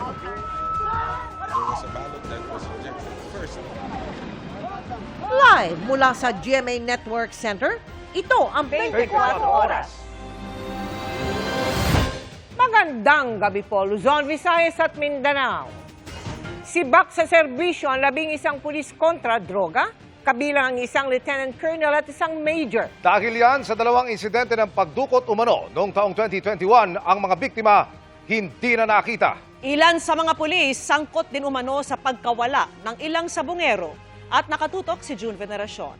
There was a ballot that was rejected first. Live mula sa GMA Network Center, ito ang 24 Oras. Magandang gabi po, Luzon, Visayas at Mindanao. Sibak sa serbisyo ang 11 pulis kontra droga, kabilang ang isang lieutenant colonel at isang major. Dahil yan sa dalawang insidente ng pagdukot umano noong taong 2021, ang mga biktima hindi na nakita. Ilan sa mga pulis sangkot din umano sa pagkawala ng ilang sabungero at nakatutok si June Veneracion.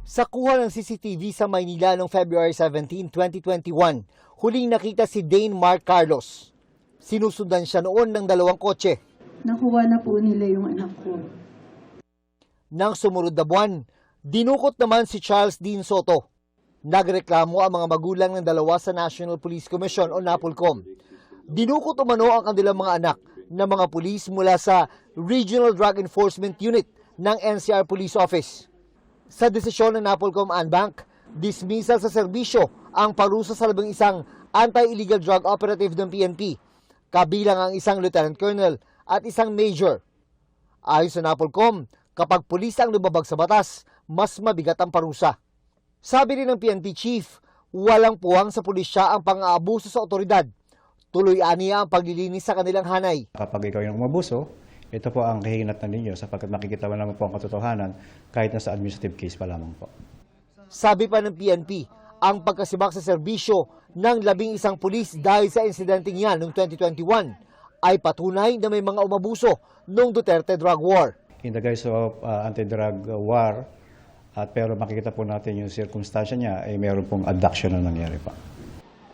Sa kuha ng CCTV sa Maynila noong February 17, 2021, huling nakita si Dane Mark Carlos. Sinusundan siya noon ng dalawang kotse. Nakuha na po nila yung anak ko. Nang sumunod na buwan, dinukot naman si Charles Dean Soto. Nagreklamo ang mga magulang ng dalawa sa National Police Commission o NAPOLCOM. Dinukot umano ang kanilang mga anak na mga pulis mula sa Regional Drug Enforcement Unit ng NCR Police Office. Sa desisyon ng NAPOLCOM Anbank, dismissal sa serbisyo ang parusa sa 11 anti-illegal drug operative ng PNP, kabilang ang isang lieutenant colonel at isang major. Ayon sa NAPOLCOM, kapag pulis ang lumabag sa batas, mas mabigat ang parusa. Sabi rin ng PNP chief, walang puwang sa pulisya ang pang-aabuso sa otoridad. Tuloy-aniya ang paglilinis sa kanilang hanay. Kapag ikaw yung umabuso, ito po ang kahinatan ninyo sapagkat makikita mo naman po ang katotohanan kahit nasa administrative case pa lamang po. Sabi pa ng PNP, ang pagkasibak sa serbisyo ng 11 pulis dahil sa insidenteng yan noong 2021 ay patunay na may mga umabuso noong Duterte drug war. In the guise of anti-drug war, pero makikita po natin yung circumstansya niya ay meron pong abduction na nangyari pa.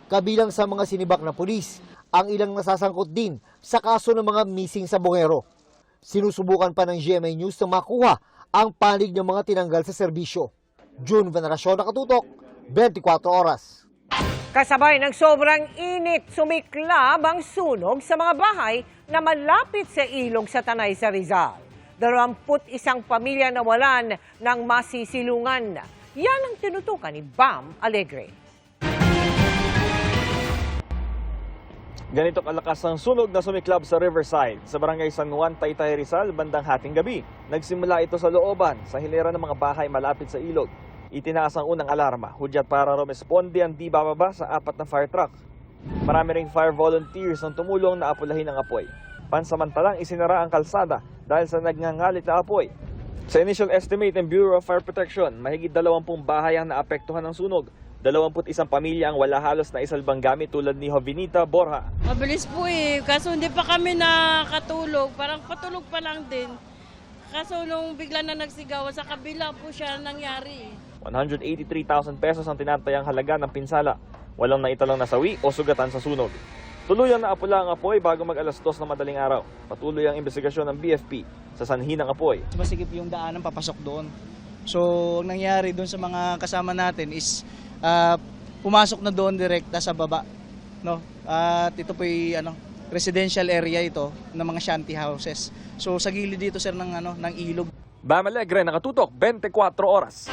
Kabilang sa mga sinibak na pulis, ang ilang nasasangkot din sa kaso ng mga missing sa Bungero. Sinusubukan pa ng GMA News na makuha ang panig ng mga tinanggal sa serbisyo. June Veneracion, nakatutok, 24 Oras. Kasabay ng sobrang init, sumiklab ang sunog sa mga bahay na malapit sa ilog sa Tanay sa Rizal. 21 pamilya nawalan ng masisilungan. Yan ang tinutukan ni Bam Alegre. Ganito kalakas ang sunog na sumiklab sa Riverside, sa barangay San Juan, Taytay, Rizal, bandang hating gabi. Nagsimula ito sa looban, sa hilera ng mga bahay malapit sa ilog. Itinaas ang unang alarma, hudyat para rumesponde ang di bababa sa 4 na fire truck. Marami ring fire volunteers ang tumulong na apulahin ang apoy. Pansamantalang isinara ang kalsada dahil sa nagngangalit na apoy. Sa initial estimate ng Bureau of Fire Protection, mahigit 20 bahay ang naapektuhan ng sunog. 21 pamilya ang wala halos na isalbang gamit tulad ni Jovinita Borja. Mabilis po kaso hindi pa kami nakatulog. Parang patulog pa lang din. Kaso nung bigla na nagsigaw, sa kabila po siya nangyari. 183,000 pesos ang tinatayang halaga ng pinsala. Walang naitalang nasawi o sugatan sa sunog. Tuluyang naapula ang apoy bago mag-alas 2 na madaling araw. Patuloy ang investigasyon ng BFP sa sanhi ng apoy. Masikip yung daanan papasok doon. So, ang nangyari doon sa mga kasama natin is pumasok na doon direkta sa baba. No? At ito po yung residential area ito ng mga shanty houses. So, sa gilid dito sir ng ilog. Bam Alegre, nakatutok, 24 Oras.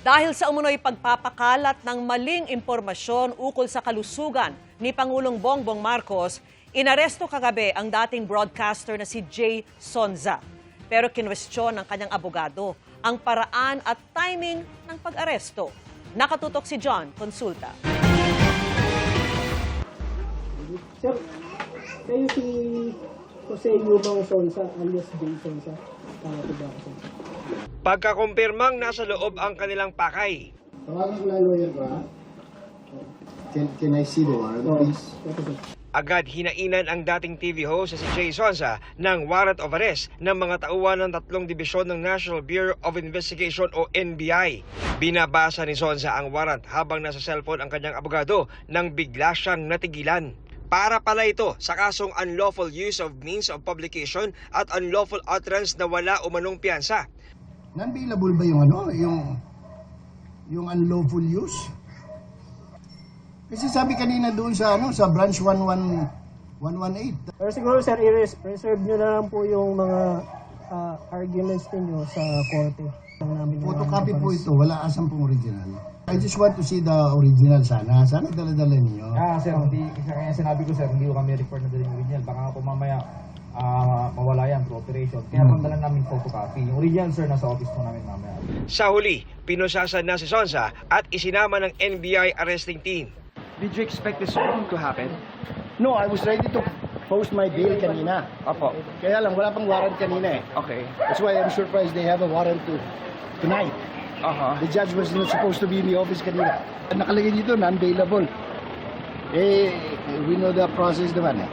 Dahil sa umunoy pagpapakalat ng maling impormasyon ukol sa kalusugan ni Pangulong Bongbong Marcos, inaresto kagabi ang dating broadcaster na si Jay Sonza. Pero kinwestiyon ng kanyang abogado ang paraan at timing ng pag-aresto. Nakatutok si John Consulta. Sir, kayo si Jose Yubang Sonza, alias Jay Sonza. Pagkakumpirmang nasa loob ang kanilang pakay. Tawagin ko na lawyer ko, ha? Can I see the warrant, please? Agad hinainan ang dating TV host si Jay Sonza ng warrant of arrest ng mga tauhan ng 3 dibisyon ng National Bureau of Investigation o NBI. Binabasa ni Sonza ang warrant habang nasa cellphone ang kanyang abogado nang bigla siyang natigilan. Para pala ito sa kasong unlawful use of means of publication at unlawful utterance na wala umanong piyansa. Non-bailable ba yung unlawful use? Kasi sabi kanina doon sa sa branch 118. Pero siguro sir, i-reserve nyo na lang po yung mga arguments ninyo sa korte. Photocopy po ito, wala asang pong original. I just want to see the original sana. Sana dala-dala ninyo. Sir, kaya sinabi ko sir, hindi ko kami record na dala yung original. Baka po mamaya mawala yan through operation. Kaya dala namin photocopy. Yung original sir, nasa office po namin mamaya. Sa huli, pinusasan na si Sonsa at isinama ng NBI arresting team. Did you expect this to happen? No, I was ready to post my bail kanina. Opo. Kaya lang, wala pang warrant kanina eh. Okay. That's why I'm surprised they have a warrant tonight. The judge was not supposed to be in the office kanina. Nakalagay dito, non-bailable. We know the process naman eh.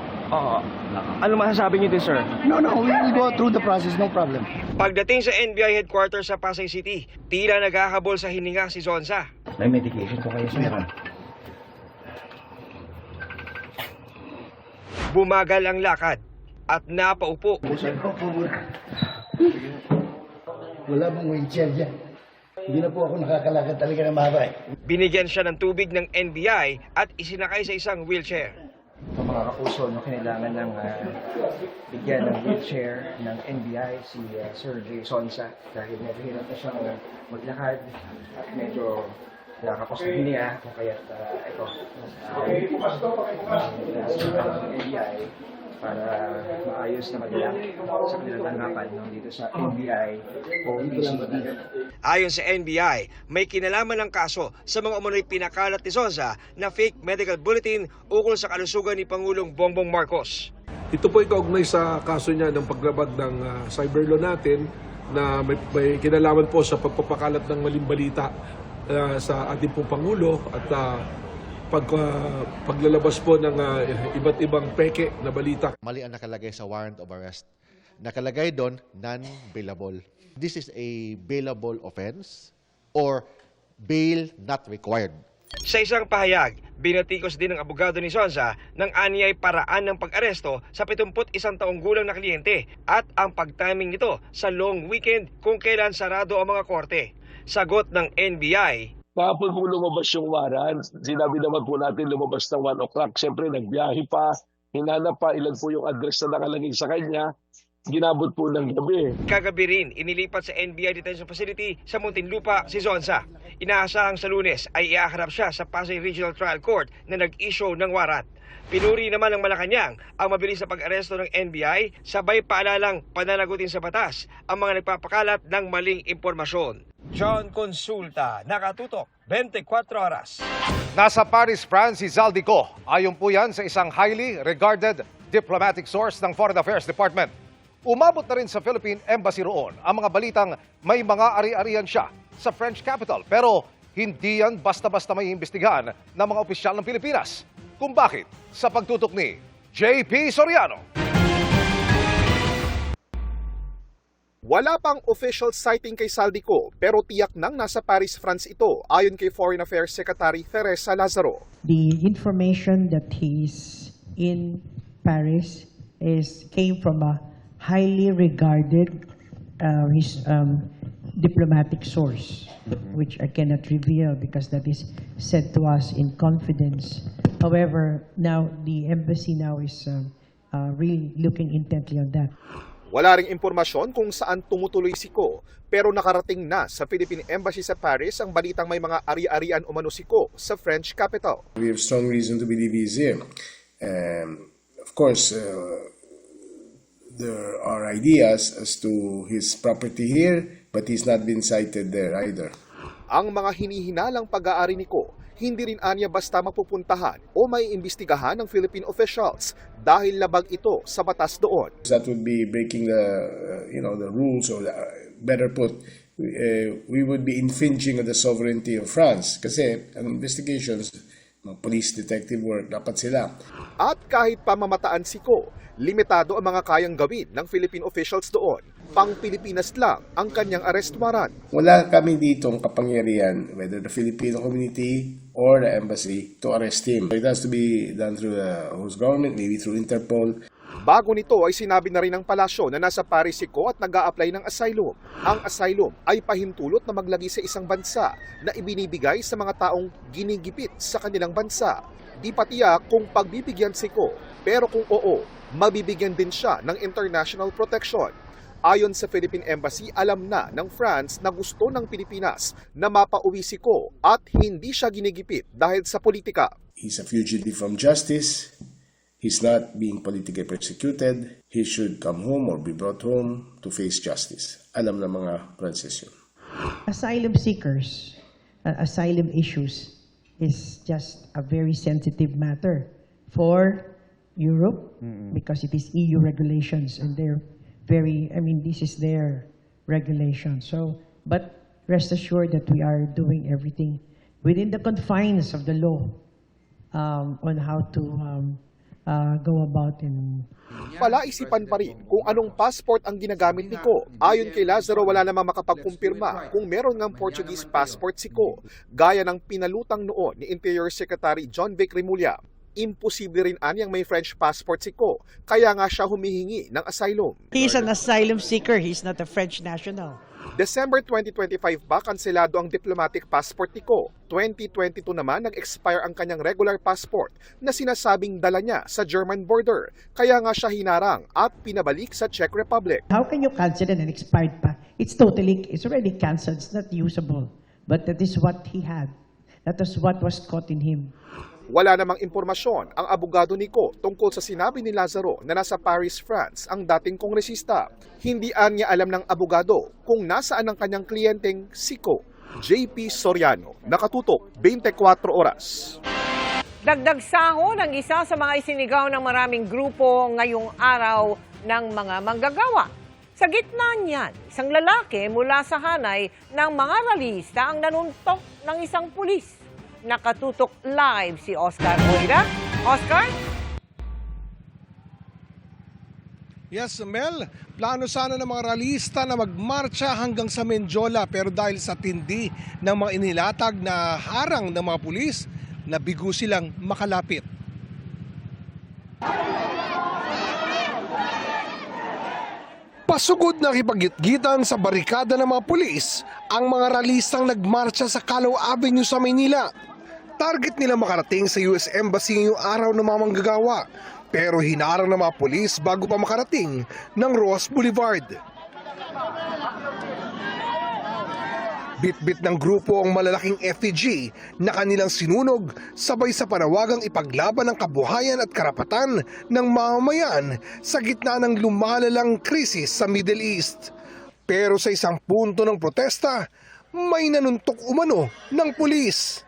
Ano masasabi niyo din, sir? No, we will go through the process, no problem. Pagdating sa NBI headquarters sa Pasay City, tila naghahabol sa hininga si Sonsa. May medication po kayo, sir. Bumagal ang lakad at napaupo. Wala bang wheelchair dyan. Hindi na po ako nakakalakad talaga ng mahaba eh. Binigyan siya ng tubig ng NBI at isinakay sa isang wheelchair. Sa mga kapuso, kailangan ng bigyan ng wheelchair ng NBI si Sir Jay Sonsa dahil nahihirap na siyang maglakad at medyo nakakapos na hininga kung kaya't ito NBI para maayos na madala sa kanilang tanggapan dito sa NBI o PCD. Ayon sa NBI, may kinalaman ng kaso sa mga umunoy pinakalat ni Sonsa na fake medical bulletin ukol sa kalusugan ni Pangulong Bongbong Marcos. Ito po ay kaugnay sa kaso niya ng paglabag ng cyber law natin na may kinalaman po sa pagpapakalat ng maling balita sa ating pong Pangulo at paglalabas po ng iba't ibang peke na balita. Mali ang nakalagay sa warrant of arrest. Nakalagay doon, non-bailable. This is a bailable offense or bail not required. Sa isang pahayag, binatikos din ng abogado ni Sonsa ng anyay paraan ng pag-aresto sa 71 taong gulang na kliyente at ang pag-timing nito sa long weekend kung kailan sarado ang mga korte. Sagot ng NBI, Kahapon po lumabas yung warrant. Sinabi naman po natin lumabas ng 1 o'clock. Siyempre, nagbiyahe pa, hinanap pa ilan po yung address na nakalagay sa kanya. Ginabot po ng gabi. Kagabi rin, inilipat sa NBI Detention Facility sa Muntinlupa si Sonsa. Inaasahang sa Lunes ay iaharap siya sa Pasay Regional Trial Court na nag-issue ng warrant. Pinuri naman ng Malacanang ang mabilis na pag-aresto ng NBI, sabay paalalang pananagutin sa batas ang mga nagpapakalat ng maling impormasyon. John Consulta, nakatutok, 24 oras. Nasa Paris, France si Zaldico. Ayon po yan sa isang highly regarded diplomatic source ng Foreign Affairs Department. Umabot na rin sa Philippine Embassy roon ang mga balitang may mga ari-arian siya sa French capital. Pero hindi yan basta-basta may imbestigahan ng mga opisyal ng Pilipinas. Kung bakit, sa pagtutok ni JP Soriano. Wala pang official sighting kay Zaldico pero tiyak nang nasa Paris, France ito ayon kay Foreign Affairs Secretary Teresa Lazaro. The information that he's in Paris came from a highly regarded diplomatic source, which I cannot reveal because that is said to us in confidence. However, now the embassy is really looking intently on that. Wala ring impormasyon kung saan tumutuloy si Ko, pero nakarating na sa Philippine Embassy sa Paris ang balitang may mga ari-arian umano si Ko sa French capital. We have strong reason to believe he's here. Of course, there are ideas as to his property here, but he's not been cited there either. Ang mga hinihinalang pag-aari ni Ko, hindi rin anya basta mapupuntahan o may imbestigahan ng Philippine officials dahil labag ito sa batas doon. That would be breaking the rules, or better put, we would be infringing on the sovereignty of France kasi ang investigations, police detective work, dapat sila. At kahit pamamataan si Ko, limitado ang mga kayang gawin ng Philippine officials doon. Pang Pilipinas lang ang kanyang arrest warrant. Wala kami ditong kapangyarihan, whether the Filipino community or the embassy, to arrest him. It has to be done through the host government, maybe through Interpol. Bago nito ay sinabi na rin ng palasyo na nasa Paris si Ko at nag-a-apply ng asylum. Ang asylum ay pahintulot na maglagi sa isang bansa na ibinibigay sa mga taong ginigipit sa kanilang bansa. Di pa tiyak kung pagbibigyan si Ko, pero kung oo, mabibigyan din siya ng international protection. Ayon sa Philippine Embassy, alam na ng France na gusto ng Pilipinas na mapauwi si Ko at hindi siya ginigipit dahil sa politika. He's a fugitive from justice. He's not being politically persecuted. He should come home or be brought home to face justice. Alam na mga Frances yun. Asylum seekers, asylum issues is just a very sensitive matter for Europe because it is EU regulations and they're this is their regulation. So, but rest assured that we are doing everything within the confines of the law on how to go about in. Palaisipan pa rin kung anong passport ang ginagamit ni Ko. Ayon kay Lazaro, wala namang makapagkumpirma kung meron ngang Portuguese passport si Ko, gaya ng pinalutang noon ni Interior Secretary John Vic Remulla. Imposible rin anyang may French passport si Ko, kaya nga siya humihingi ng asylum. He's an asylum seeker, he's not a French national. December 2025 ba kanselado ang diplomatic passport ni Ko? 2022 naman nag-expire ang kanyang regular passport na sinasabing dala niya sa German border. Kaya nga siya hinarang at pinabalik sa Czech Republic. How can you cancel an expired pa? It's already cancelled, it's not usable. But that is what he had. That is what was caught in him. Wala namang impormasyon ang abogado ni Ko tungkol sa sinabi ni Lazaro na nasa Paris, France ang dating kongresista. Hindi niya alam ng abogado kung nasaan ang kanyang kliyenteng si Ko. JP Soriano, Nakatutok, 24 Oras. Dagdag sahod ang isa sa mga isinigaw ng maraming grupo ngayong araw ng mga manggagawa. Sa gitna niyan, isang lalaki mula sa hanay ng mga ralista ang nanuntok ng isang pulis. Nakatutok live si Oscar Moira. Oscar? Yes, Mel. Plano sana ng mga ralista na magmarcha hanggang sa Menjola pero dahil sa tindi ng mga inilatag na harang ng mga pulis, nabigo silang makalapit. Pasugod na kipagitgitan sa barikada ng mga pulis ang mga ralistang nagmarcha sa Calao Avenue sa Maynila. Target nila makarating sa US Embassy ngayong araw ng mga manggagawa pero hinarang ng mga pulis bago pa makarating ng Roas Boulevard. Bit-bit ng grupo ang malalaking effigy na kanilang sinunog sabay sa panawagang ipaglaban ang kabuhayan at karapatan ng mamamayan sa gitna ng lumalalang krisis sa Middle East. Pero sa isang punto ng protesta, may nanuntok umano ng pulis.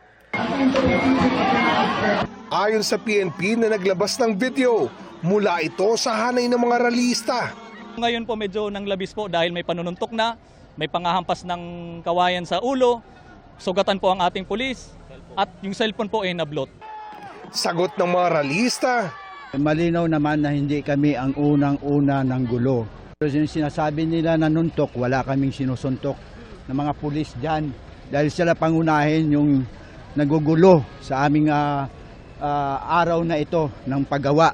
Ayon sa PNP na naglabas ng video, mula ito sa hanay ng mga ralista. Ngayon po medyo nang labis po dahil may panununtok na, may pangahampas ng kawayan sa ulo, sugatan po ang ating pulis at yung cellphone po ay nablot. Sagot ng mga ralista, malinaw naman na hindi kami ang unang-una ng gulo. Pero yung sinasabi nila na nuntok, wala kaming sinusuntok ng mga pulis dyan dahil sila pangunahin yung nagugulo sa aming araw na ito ng paggawa.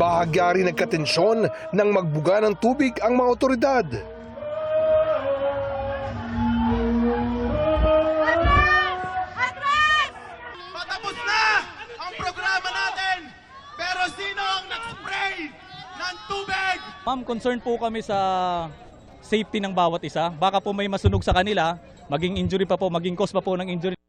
Bahagya rin nagkatensyon nang magbuga ng tubig ang mga otoridad. Patapos na ang programa natin, pero sino ang nag-spray ng tubig? Ma'am, concerned po kami sa safety ng bawat isa. Baka po may masunog sa kanila, maging injury pa po, maging cause pa po ng injury.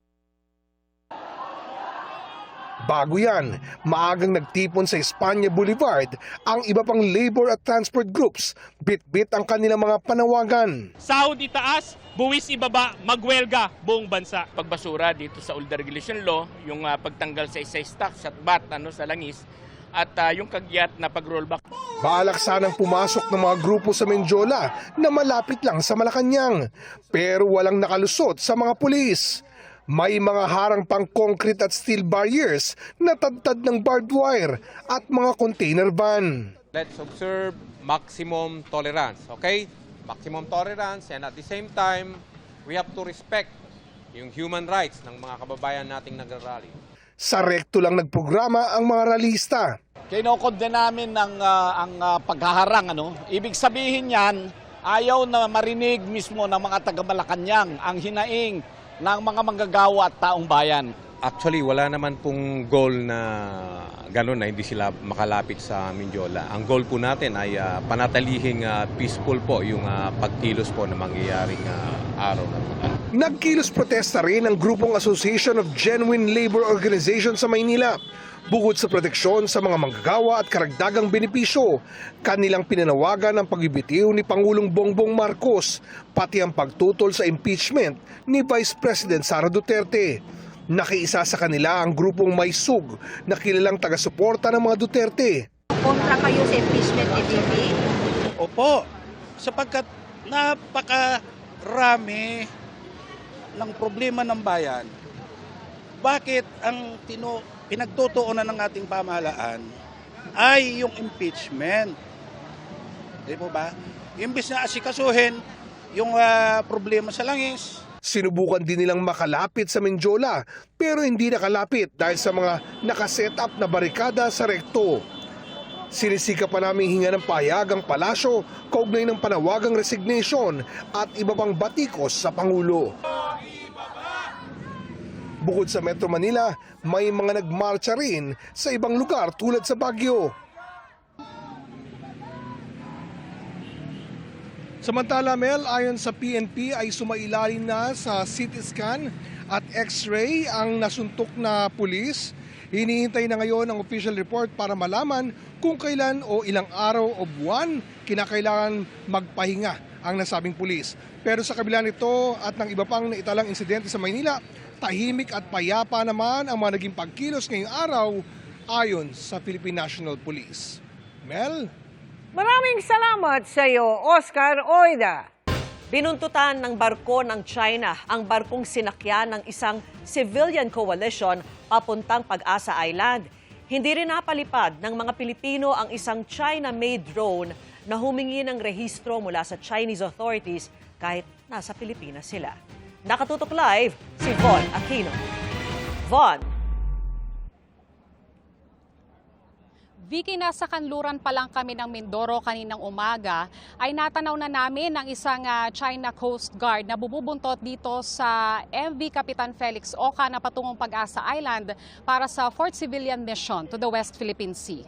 Bago yan, maagang nagtipon sa Espanya Boulevard ang iba pang labor at transport groups. Bit-bit ang kanilang mga panawagan. Sahod itaas, buwis ibaba, magwelga buong bansa. Pagbasura dito sa Old Regulation Law, yung pagtanggal sa isa stocks at bat sa langis, at yung kagyat na pag-rollback. Balak sanang pumasok ng mga grupo sa Menjola na malapit lang sa Malacanang, pero walang nakalusot sa mga pulis. May mga harang pang concrete at steel barriers na tadtad ng barbed wire at mga container van. Let's observe maximum tolerance, okay? Maximum tolerance, and at the same time, we have to respect yung human rights ng mga kababayan nating nagrarally. Sa rekto lang nagprograma ang mga ralista. Kinokondena namin ang paghaharang. Ibig sabihin yan, ayaw na marinig mismo ng mga taga-Malacanang ang hinaing ng mga manggagawa at taong bayan. Actually, wala naman pong goal na gano'n na hindi sila makalapit sa Mindiola. Ang goal po natin ay panatalihing peaceful po yung pagkilos po na mangyayaring araw na po. Nagkilos protesta rin ang grupong Association of Genuine Labor Organization sa Maynila. Bukod sa proteksyon sa mga manggagawa at karagdagang benepisyo, kanilang pinanawagan ang pagbibitiw ni Pangulong Bongbong Marcos, pati ang pagtutol sa impeachment ni Vice President Sara Duterte. Nakiisa sa kanila ang grupong May Sug na kilalang taga-suporta ng mga Duterte. Kontra kayo sa impeachment ni VP? Opo, sapagkat napakarami ng problema ng bayan. Bakit ang pinagtutuunan ng ating pamahalaan ay yung impeachment? Di po ba? Imbis na asikasuhin yung problema sa langis. Sinubukan din nilang makalapit sa Mindiola pero hindi nakalapit dahil sa mga nakaset up na barikada sa rekto. Sinisika pa namin hinga ng pahayag ang palasyo kaugnay ng panawagang resignation at iba pang batikos sa Pangulo. Bukod sa Metro Manila, may mga nagmarcha rin sa ibang lugar tulad sa Baguio. Samantala, Mel, ayon sa PNP ay sumailalim na sa CT scan at X-ray ang nasuntok na pulis. Hinihintay na ngayon ang official report para malaman kung kailan o ilang araw o buwan kinakailangan magpahinga ang nasabing pulis. Pero sa kabila nito at ng iba pang naitalang insidente sa Maynila, tahimik at payapa naman ang mga naging pagkilos ngayong araw ayon sa Philippine National Police. Mel? Maraming salamat sa iyo, Oscar Oida. Binuntutan ng barko ng China ang barkong sinakyan ng isang civilian coalition papuntang Pag-asa Island. Hindi rin napalipad ng mga Pilipino ang isang China-made drone na humingi ng rehistro mula sa Chinese authorities kahit nasa Pilipinas sila. Nakatutok live si Von Aquino. Von. Vicky, nasa kanluran pa lang kami ng Mindoro kaninang umaga ay natanaw na namin ang isang China Coast Guard na bububuntot dito sa MV Kapitan Felix Oca na patungong Pag-asa Island para sa Fourth Civilian Mission to the West Philippine Sea.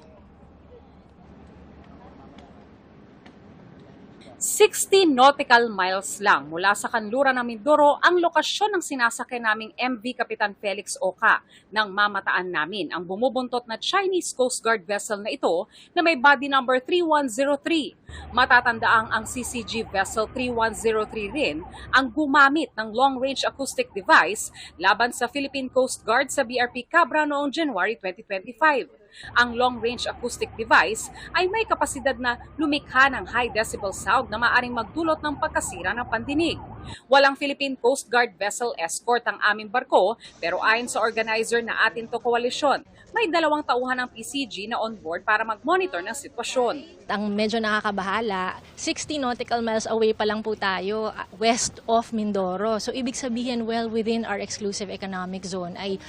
60 nautical miles lang mula sa kanluran ng Mindoro ang lokasyon ng sinasakay naming MV Kapitan Felix Oca nang mamataan namin ang bumubuntot na Chinese Coast Guard vessel na ito na may body number 3103. Matatandaang ang CCG vessel 3103 rin ang gumamit ng long-range acoustic device laban sa Philippine Coast Guard sa BRP Cabra noong January 2025. Ang long-range acoustic device ay may kapasidad na lumikha ng high decibel sound na maaring magdulot ng pagkasira ng pandinig. Walang Philippine Coast Guard vessel escort ang aming barko pero ayon sa organizer na Atin to Coalition, may 2 tauhan ng PCG na on board para mag-monitor ng sitwasyon. Ang medyo nakakabahala, 60 nautical miles away pa lang po tayo west of Mindoro. So ibig sabihin well within our exclusive economic zone ay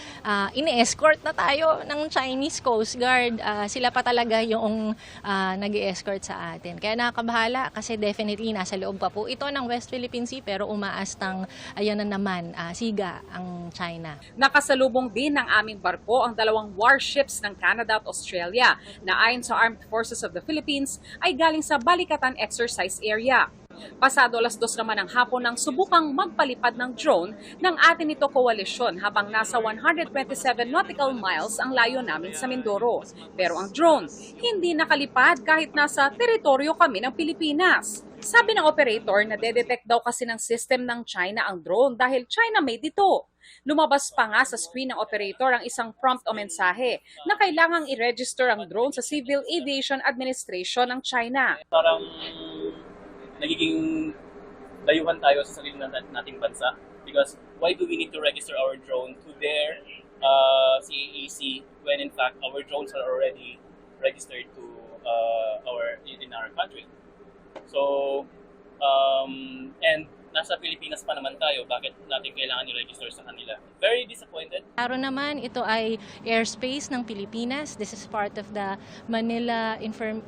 ini-escort na tayo ng Chinese Coast Guard. Sila pa talaga yung nag-i-escort sa atin. Kaya nakakabahala kasi definitely nasa loob pa po ito ng West Philippine Sea pero umaastang ayan na naman siga ang China. Nakasalubong din ng aming barko ang 2 warships ng Canada at Australia na ayon sa Armed Forces of the Philippines ay galing sa Balikatan Exercise Area. Pasado 2:00 naman ng hapon nang subukang magpalipad ng drone ng Atin ito Coalition habang nasa 127 nautical miles ang layo namin sa Mindoro. Pero ang drone hindi nakalipad kahit nasa teritoryo kami ng Pilipinas. Sabi ng operator na dedetect daw kasi ng system ng China ang drone dahil China-made ito. Lumabas pa nga sa screen ng operator ang isang prompt o mensahe na kailangang i-register ang drone sa Civil Aviation Administration ng China. Parang nagiging layuhan tayo sa sarili nating bansa because why do we need to register our drone to their CAAC when in fact our drones are already registered to in our country. So and nasa Pilipinas pa naman tayo, bakit natin kailangan i-register sa kanila? Very disappointed. Araw naman, ito ay airspace ng Pilipinas. This is part of the Manila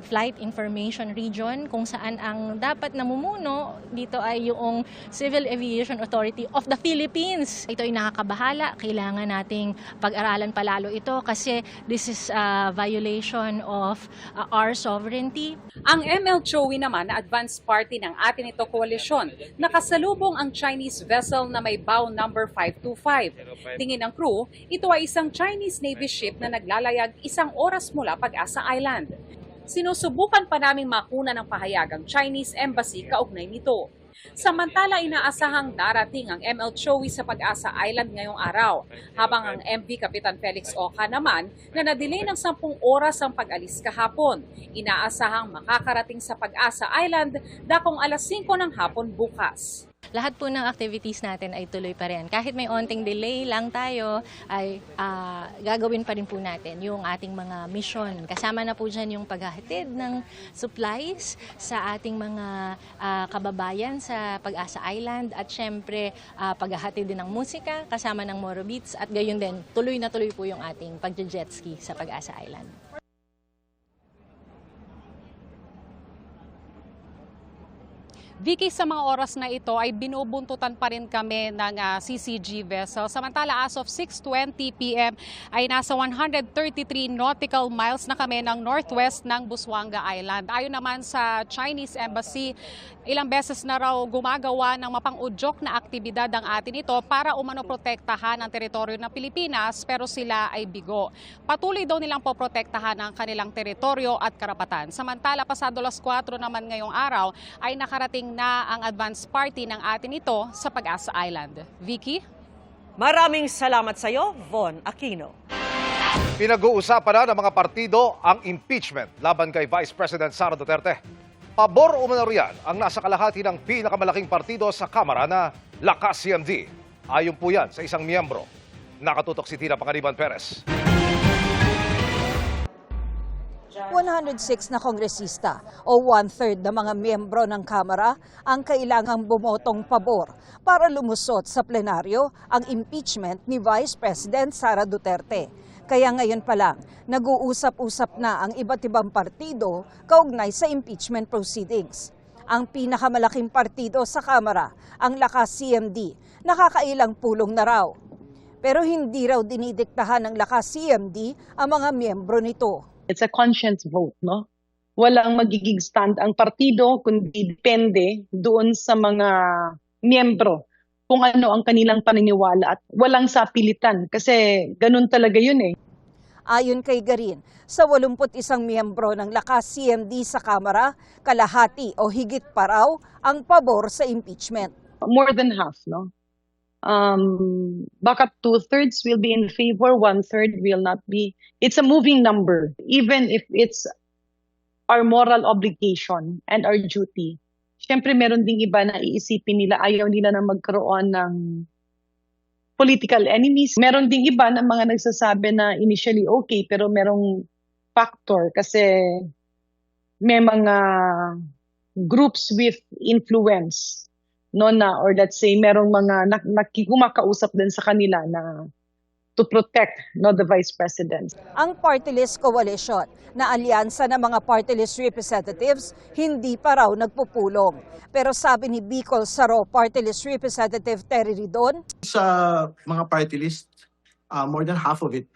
Flight Information Region kung saan ang dapat namumuno dito ay yung Civil Aviation Authority of the Philippines. Ito ay nakakabahala. Kailangan nating pag-aralan palalo ito kasi this is a violation of our sovereignty. Ang ML Choi naman na advance party ng atin ito koalisyon, nakasalubong ang Chinese vessel na may bow number 525. Tingin ng crew, ito ay isang Chinese Navy ship na naglalayag 1 oras mula Pag-asa Island. Sinusubukan pa naming makuna ng pahayag ang Chinese Embassy kaugnay nito. Samantala, inaasahang darating ang ML Choi sa Pag-asa Island ngayong araw, habang ang MV Kapitan Felix Oca naman na na-delay ng 10 oras ang pag-alis kahapon. Inaasahang makakarating sa Pag-asa Island dakong alas 5 ng hapon bukas. Lahat po ng activities natin ay tuloy pa rin. Kahit may onting delay lang tayo, ay gagawin pa rin po natin yung ating mga mission. Kasama na po dyan yung paghahatid ng supplies sa ating mga kababayan sa Pag-asa Island at syempre paghahatid din ng musika kasama ng Moro Beats at gayon din, tuloy na tuloy po yung ating pag-jet ski sa Pag-asa Island. Vicky, sa mga oras na ito ay binubuntutan pa rin kami ng CCG vessel. Samantala, as of 6:20 p.m. ay nasa 133 nautical miles na kami ng northwest ng Busuanga Island. Ayon naman sa Chinese Embassy, ilang beses na raw gumagawa ng mapang-udyok na aktibidad ang atin ito para umano protektahan ang teritoryo ng Pilipinas, pero sila ay bigo. Patuloy daw nilang poprotektahan ang kanilang teritoryo at karapatan. Samantala, pasado alas 4 naman ngayong araw ay nakarating na ang advance party ng atin ito sa Pag-asa Island. Vicky? Maraming salamat sa iyo, Von Aquino. Pinag-uusapan na ng mga partido ang impeachment laban kay Vice President Sara Duterte. Pabor umano riyan ang nasa kalahati ng pinakamalaking partido sa Kamara na Lakas CMD. Ayon po yan sa isang miyembro. Nakatutok si Tina Panganiban Perez. 106 na kongresista o 1/3 na mga miyembro ng Kamara ang kailangang bumotong pabor para lumusot sa plenaryo ang impeachment ni Vice President Sara Duterte. Kaya ngayon pa lang, nag-uusap-usap na ang iba't ibang partido kaugnay sa impeachment proceedings. Ang pinakamalaking partido sa Kamara, ang Lakas CMD, nakakailang pulong na raw. Pero hindi raw dinidiktahan ng Lakas CMD ang mga miyembro nito. It's a conscience vote, no? Walang magiging stand ang partido, kundi depende doon sa mga miyembro kung ano ang kanilang paniniwala at walang sapilitan kasi ganun talaga yun eh. Ayon kay Garin, sa 81 miyembro ng Lakas CMD sa Kamara, kalahati o higit pa raw ang pabor sa impeachment. More than half, no? Baka 2/3 will be in favor, 1/3 will not be. It's a moving number, even if it's our moral obligation and our duty. Siyempre, meron ding iba na iisipin nila, ayaw nila na magkaroon ng political enemies. Meron ding iba na mga nagsasabi na initially okay, pero merong factor kasi may mga groups with influence, no, na, or let's say merong mga kumakausap din sa kanila na to protect, no, the Vice President. Ang Party List Coalition na alyansa ng mga party list representatives hindi pa raw nagpupulong. Pero sabi ni Bicol Saro Party List Representative Terry Ridon, sa mga party list, more than half of it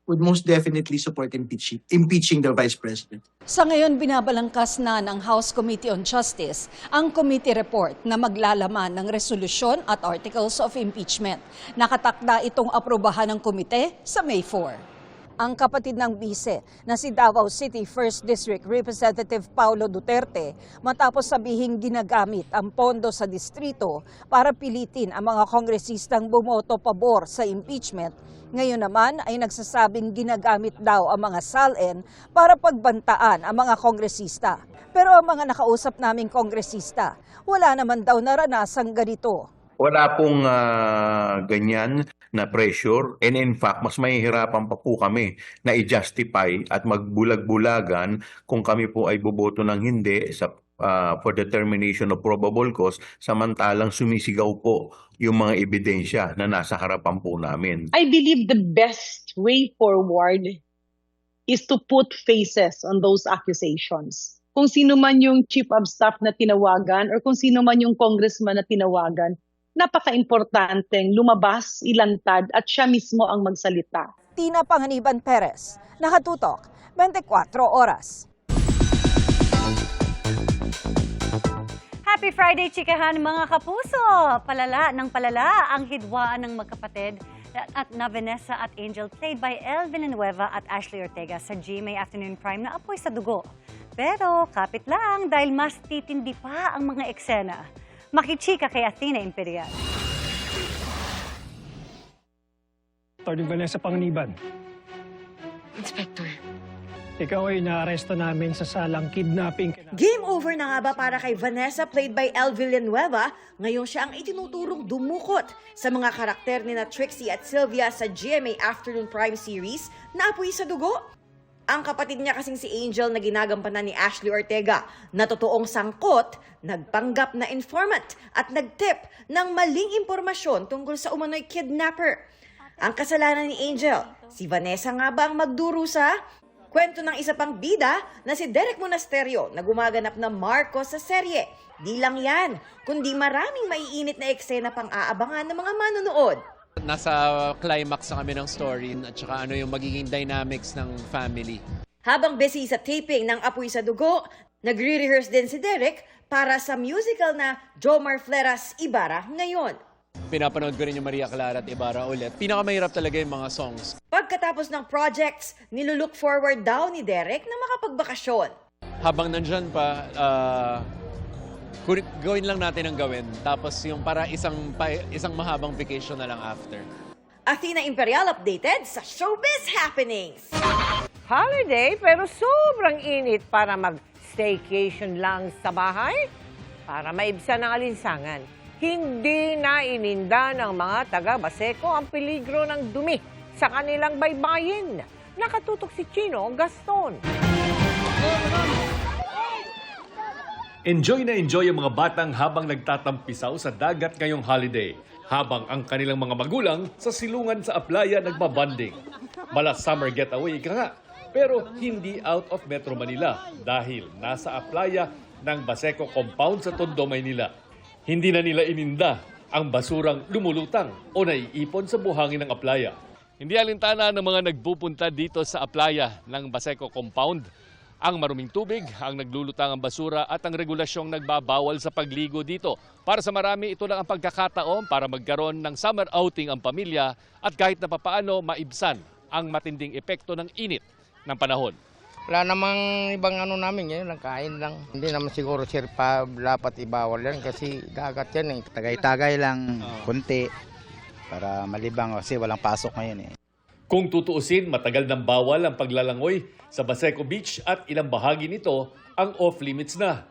would most definitely support impeaching the Vice President. Sa ngayon, binabalangkas na ng House Committee on Justice ang committee report na maglalaman ng resolusyon at articles of impeachment. Nakatakda itong aprobahan ng komite sa May 4. Ang kapatid ng bise na si Davao City 1st District Representative Paulo Duterte matapos sabihing ginagamit ang pondo sa distrito para pilitin ang mga kongresistang bumoto pabor sa impeachment. Ngayon naman ay nagsasabing ginagamit daw ang mga SALN para pagbantaan ang mga kongresista. Pero ang mga nakausap naming kongresista, wala naman daw naranasang ganito. Wala pong ganyan na pressure, and in fact, mas mahihirapan pa po kami na i-justify at magbulag-bulagan kung kami po ay boboto ng hindi sa for determination of probable cause, samantalang sumisigaw po yung mga ebidensya na nasa harapan po namin. I believe the best way forward is to put faces on those accusations. Kung sino man yung chief of staff na tinawagan or kung sino man yung congressman na tinawagan, napaka-importanteng lumabas, ilantad at siya mismo ang magsalita. Tina Panganiban Perez, Nakatutok, 24 Oras. Happy Friday, chikahan mga kapuso! Palala ng palala ang hidwaan ng magkapatid at na Vanessa at Angel, played by El Villanueva at Ashley Ortega sa GMA Afternoon Prime na Apoy sa Dugo. Pero kapit lang dahil mas titindi pa ang mga eksena. Makichika kay Athena Imperial. Atty. Vanessa Panganiban. Inspector. Ikaw ay naaresto namin sa salang kidnapping. Game over na nga ba para kay Vanessa, played by El Villanueva? Ngayon siya ang itinuturong dumukot sa mga karakter ni na Trixie at Sylvia sa GMA Afternoon Prime series na Apoy sa Dugo. Ang kapatid niya kasing si Angel na ginagampanan ni Ashley Ortega na totoong sangkot, nagpanggap na informant at nagtip ng maling impormasyon tungkol sa umano'y kidnapper. Ang kasalanan ni Angel, si Vanessa nga ba ang magdurusa? Kwento ng isa pang bida na si Derek Monasterio na gumaganap na Marcos sa serye. Di lang yan, kundi maraming maiinit na eksena pang aabangan ng mga manonood. Nasa climax na kami ng story at saka ano yung magiging dynamics ng family. Habang busy sa taping ng Apoy sa Dugo, nagre-rehearse din si Derek para sa musical na Jomar Fleras Ibarra ngayon. Pinapanood ko rin yung Maria Clara at Ibarra ulit. Pinakamahirap talaga yung mga songs. Pagkatapos ng projects, nilulook forward daw ni Derek na makapagbakasyon. Habang nandyan pa, gawin lang natin ang gawin. Tapos yung para isang mahabang vacation na lang after. Athena Imperial updated sa Showbiz Happenings. Holiday pero sobrang init para mag-staycation lang sa bahay para maibsan ang alinsangan. Hindi na ininda ng mga taga-Baseco ang peligro ng dumi sa kanilang baybayin. Nakatutok si Chino Gaston. Enjoy na enjoy ang mga batang habang nagtatampisaw sa dagat ngayong holiday, habang ang kanilang mga magulang sa silungan sa Aplaya nagbabanding. Mala summer getaway ika nga, pero hindi out of Metro Manila dahil nasa Aplaya ng Baseco compound sa Tondo, Maynila. Hindi na nila ininda ang basurang lumulutang o naiipon sa buhangin ng Aplaya. Hindi alintana ng mga nagpupunta dito sa Aplaya ng Baseco compound. Ang maruming tubig, ang naglulutang ang basura at ang regulasyong nagbabawal sa pagligo dito. Para sa marami, ito lang ang pagkakataon para magkaroon ng summer outing ang pamilya at kahit na papaano maibsan ang matinding epekto ng init ng panahon. Wala namang ibang namin ngayon, nagkain lang. Hindi naman siguro sir pa dapat ibawal yan kasi dagat yan eh. Tagay-tagay lang, kunti, para malibang kasi walang pasok ngayon eh. Kung tutuusin, matagal nang bawal ang paglalangoy sa Baseco Beach at ilang bahagi nito ang off-limits na.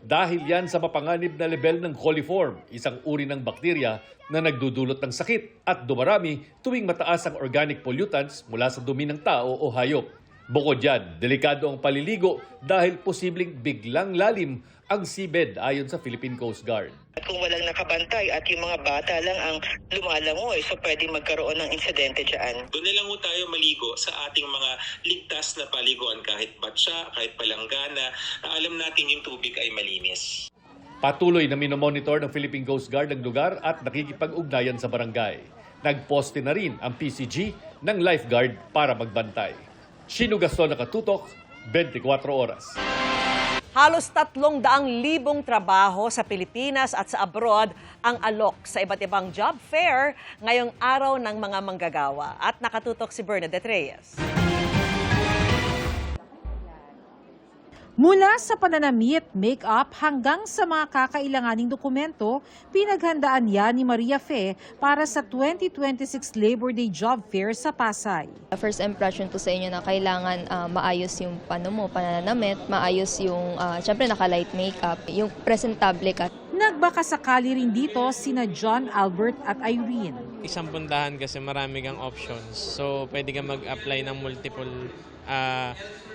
Dahil yan sa mapanganib na level ng coliform, isang uri ng bakterya na nagdudulot ng sakit at dumarami tuwing mataas ang organic pollutants mula sa dumi ng tao o hayop. Bukod dyan, delikado ang paliligo dahil posibleng biglang lalim ang seabed ayon sa Philippine Coast Guard. At kung walang nakabantay at yung mga bata lang ang lumalangoy, so pwede magkaroon ng insidente dyan. Doon na lang po tayo maligo sa ating mga ligtas na paliguan kahit batsa, kahit palanggana, na alam natin yung tubig ay malinis. Patuloy na minomonitor ng Philippine Coast Guard ang lugar at nakikipag-ugnayan sa barangay. Nagposte na rin ang PCG ng lifeguard para magbantay. Chino Gaston, Nakatutok, 24 Oras. Halos 300,000 trabaho sa Pilipinas at sa abroad ang alok sa iba't ibang job fair ngayong araw ng mga manggagawa. At nakatutok si Bernadette Reyes. Mula sa pananamit, make-up hanggang sa mga kakailanganing dokumento, pinaghandaan yan ni Maria Fe para sa 2026 Labor Day Job Fair sa Pasay. First impression po sa inyo na kailangan maayos yung pananamit, maayos yung, syempre naka-light makeup, yung presentable ka. Nagbakasakali rin dito sina John, Albert at Irene. Isang puntahan kasi marami kang options. So pwede kang mag-apply ng multiple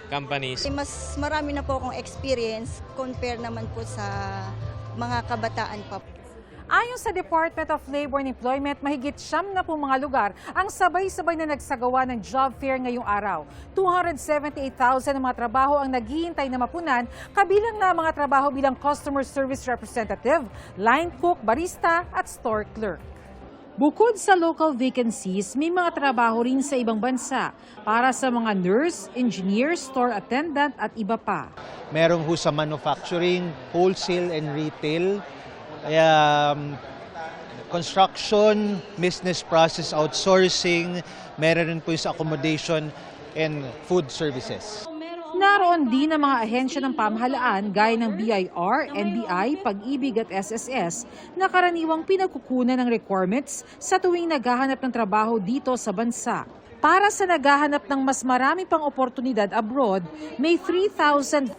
companies. Mas marami na po akong experience compare naman po sa mga kabataan pa. Ayon sa Department of Labor and Employment, mahigit 70 mga lugar ang sabay-sabay na nagsagawa ng job fair ngayong araw. 278,000 na mga trabaho ang naghihintay na mapunan, kabilang na mga trabaho bilang customer service representative, line cook, barista at store clerk. Bukod sa local vacancies, may mga trabaho rin sa ibang bansa para sa mga nurse, engineer, store attendant at iba pa. Merong ho sa manufacturing, wholesale and retail, construction, business process outsourcing, meron rin po sa accommodation and food services. Naroon din ang mga ahensya ng pamahalaan gaya ng BIR, NBI, Pag-ibig at SSS na karaniwang pinagkukunan ng requirements sa tuwing naghahanap ng trabaho dito sa bansa. Para sa naghahanap ng mas marami pang oportunidad abroad, may 3,400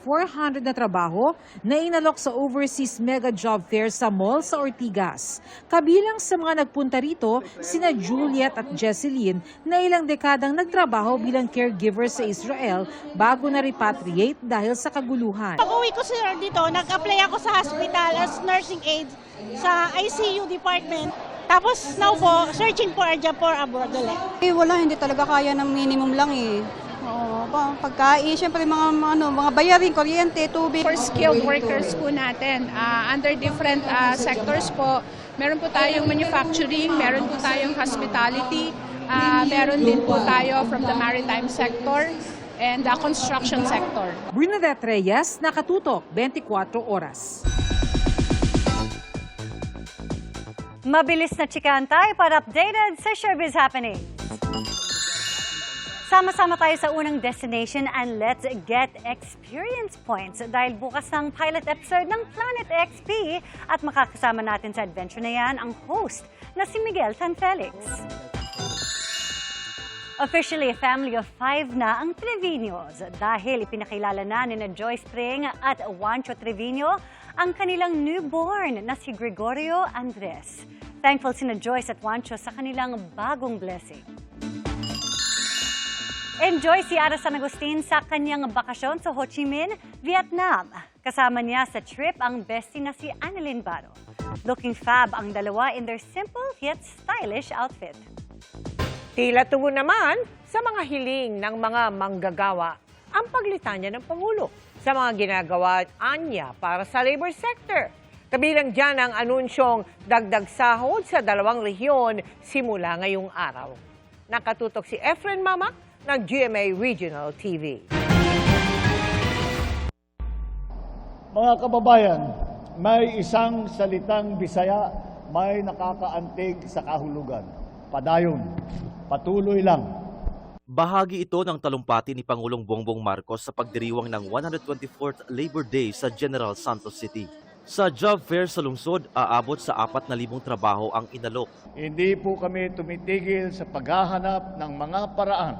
na trabaho na inalok sa overseas mega job fair sa mall sa Ortigas. Kabilang sa mga nagpunta rito, sina Juliet at Jesseline na ilang dekadang nagtrabaho bilang caregiver sa Israel bago na repatriate dahil sa kaguluhan. Pag-uwi ko dito, nag-apply ako sa hospital as nursing aide sa ICU department. Tapos now po, searching for a job for abroad ulit. Wala, hindi talaga kaya ng minimum lang eh. Oo, pagkain, syempre mga bayarin, kuryente, tubig. For skilled workers po natin, under different sectors po, meron po tayong manufacturing, meron po tayong hospitality, meron din po tayo from the maritime sector and the construction sector. Bernadette Reyes, Nakatutok, 24 Oras. Mabilis na chikahan tayo para updated sa Showbiz Happening. Sama-sama tayo sa unang destination and let's get experience points dahil bukas ng pilot episode ng Planet XP at makakasama natin sa adventure na yan ang host na si Miguel Tan Felix. Officially, a family of 5 na ang Treviños dahil ipinakilala na ni Joyce Pring at Juancho Trevino ang kanilang newborn na si Gregorio Andres. Thankful sina Joyce at Juancho sa kanilang bagong blessing. Enjoy si Ara San Agustin sa kanyang bakasyon sa Ho Chi Minh, Vietnam. Kasama niya sa trip ang bestie na si Annalyn Baro. Looking fab ang dalawa in their simple yet stylish outfit. Tila tugon naman sa mga hiling ng mga manggagawa ang paglitanya ng Pangulo sa mga ginagawa anya para sa labor sector. Kabilang dyan ang anunsyong dagdag sahod sa 2 rehiyon simula ngayong araw. Nakatutok si Efren Mamak ng GMA Regional TV. Mga kababayan, may isang salitang Bisaya may nakakaantig sa kahulugan. Padayon, patuloy lang. Bahagi ito ng talumpati ni Pangulong Bongbong Marcos sa pagdiriwang ng 124th Labor Day sa General Santos City. Sa job fair sa lungsod, aabot sa 4,000 trabaho ang inalok. Hindi po kami tumitigil sa paghahanap ng mga paraan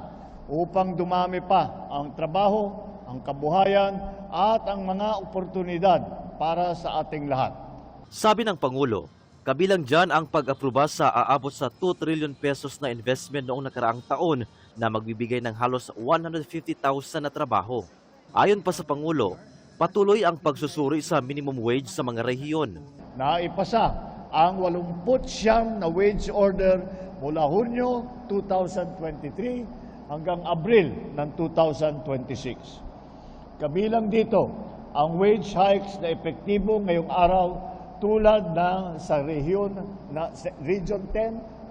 upang dumami pa ang trabaho, ang kabuhayan at ang mga oportunidad para sa ating lahat. Sabi ng Pangulo, kabilang dyan ang pag-aproba sa aabot sa 2 trillion pesos na investment noong nakaraang taon na magbibigay ng halos 150,000 na trabaho. Ayon pa sa Pangulo, patuloy ang pagsusuri sa minimum wage sa mga rehiyon. Naipasa ang 89 na wage order mula Hunyo 2023 hanggang Abril ng 2026. Kabilang dito ang wage hikes na epektibo ngayong araw tulad ng sa Region 10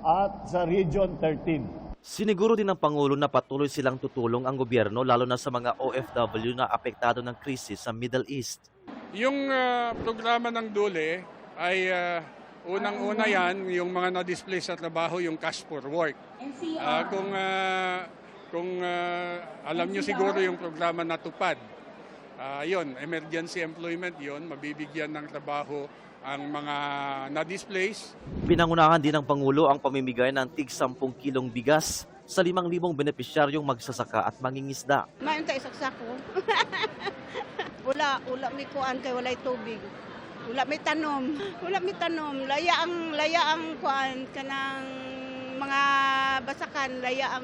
at sa Region 13. Siniguro din ng Pangulo na patuloy silang tutulong ang gobyerno lalo na sa mga OFW na apektado ng krisis sa Middle East. Yung programa ng DULE ay unang-una yan, yung mga na-display sa trabaho, yung cash for work. Kung alam nyo siguro yung programa na tupad, yun, emergency employment yun, mabibigyan ng trabaho ang mga na-displace. Pinangunahan din ng Pangulo ang pamimigay ng tig 10 kilong bigas sa 5,000 benepisyaryong magsasaka at mangingisda. Mayon tayo saksako. Wala may kuan kay walay tubig. Wala may tanom. Laya ang kuan kanang mga basakan, laya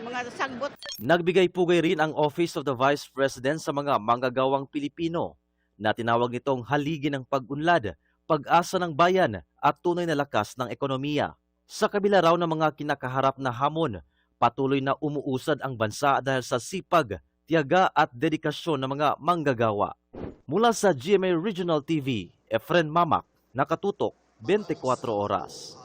mga sagbot. Nagbigay pugay rin ang Office of the Vice President sa mga manggagawang Pilipino na tinawag nitong haligi ng pag-unlad, pag-asa ng bayan at tunay na lakas ng ekonomiya. Sa kabila raw ng mga kinakaharap na hamon, patuloy na umuusad ang bansa dahil sa sipag, tiyaga at dedikasyon ng mga manggagawa. Mula sa GMA Regional TV, Efren Mamak, nakatutok 24 oras.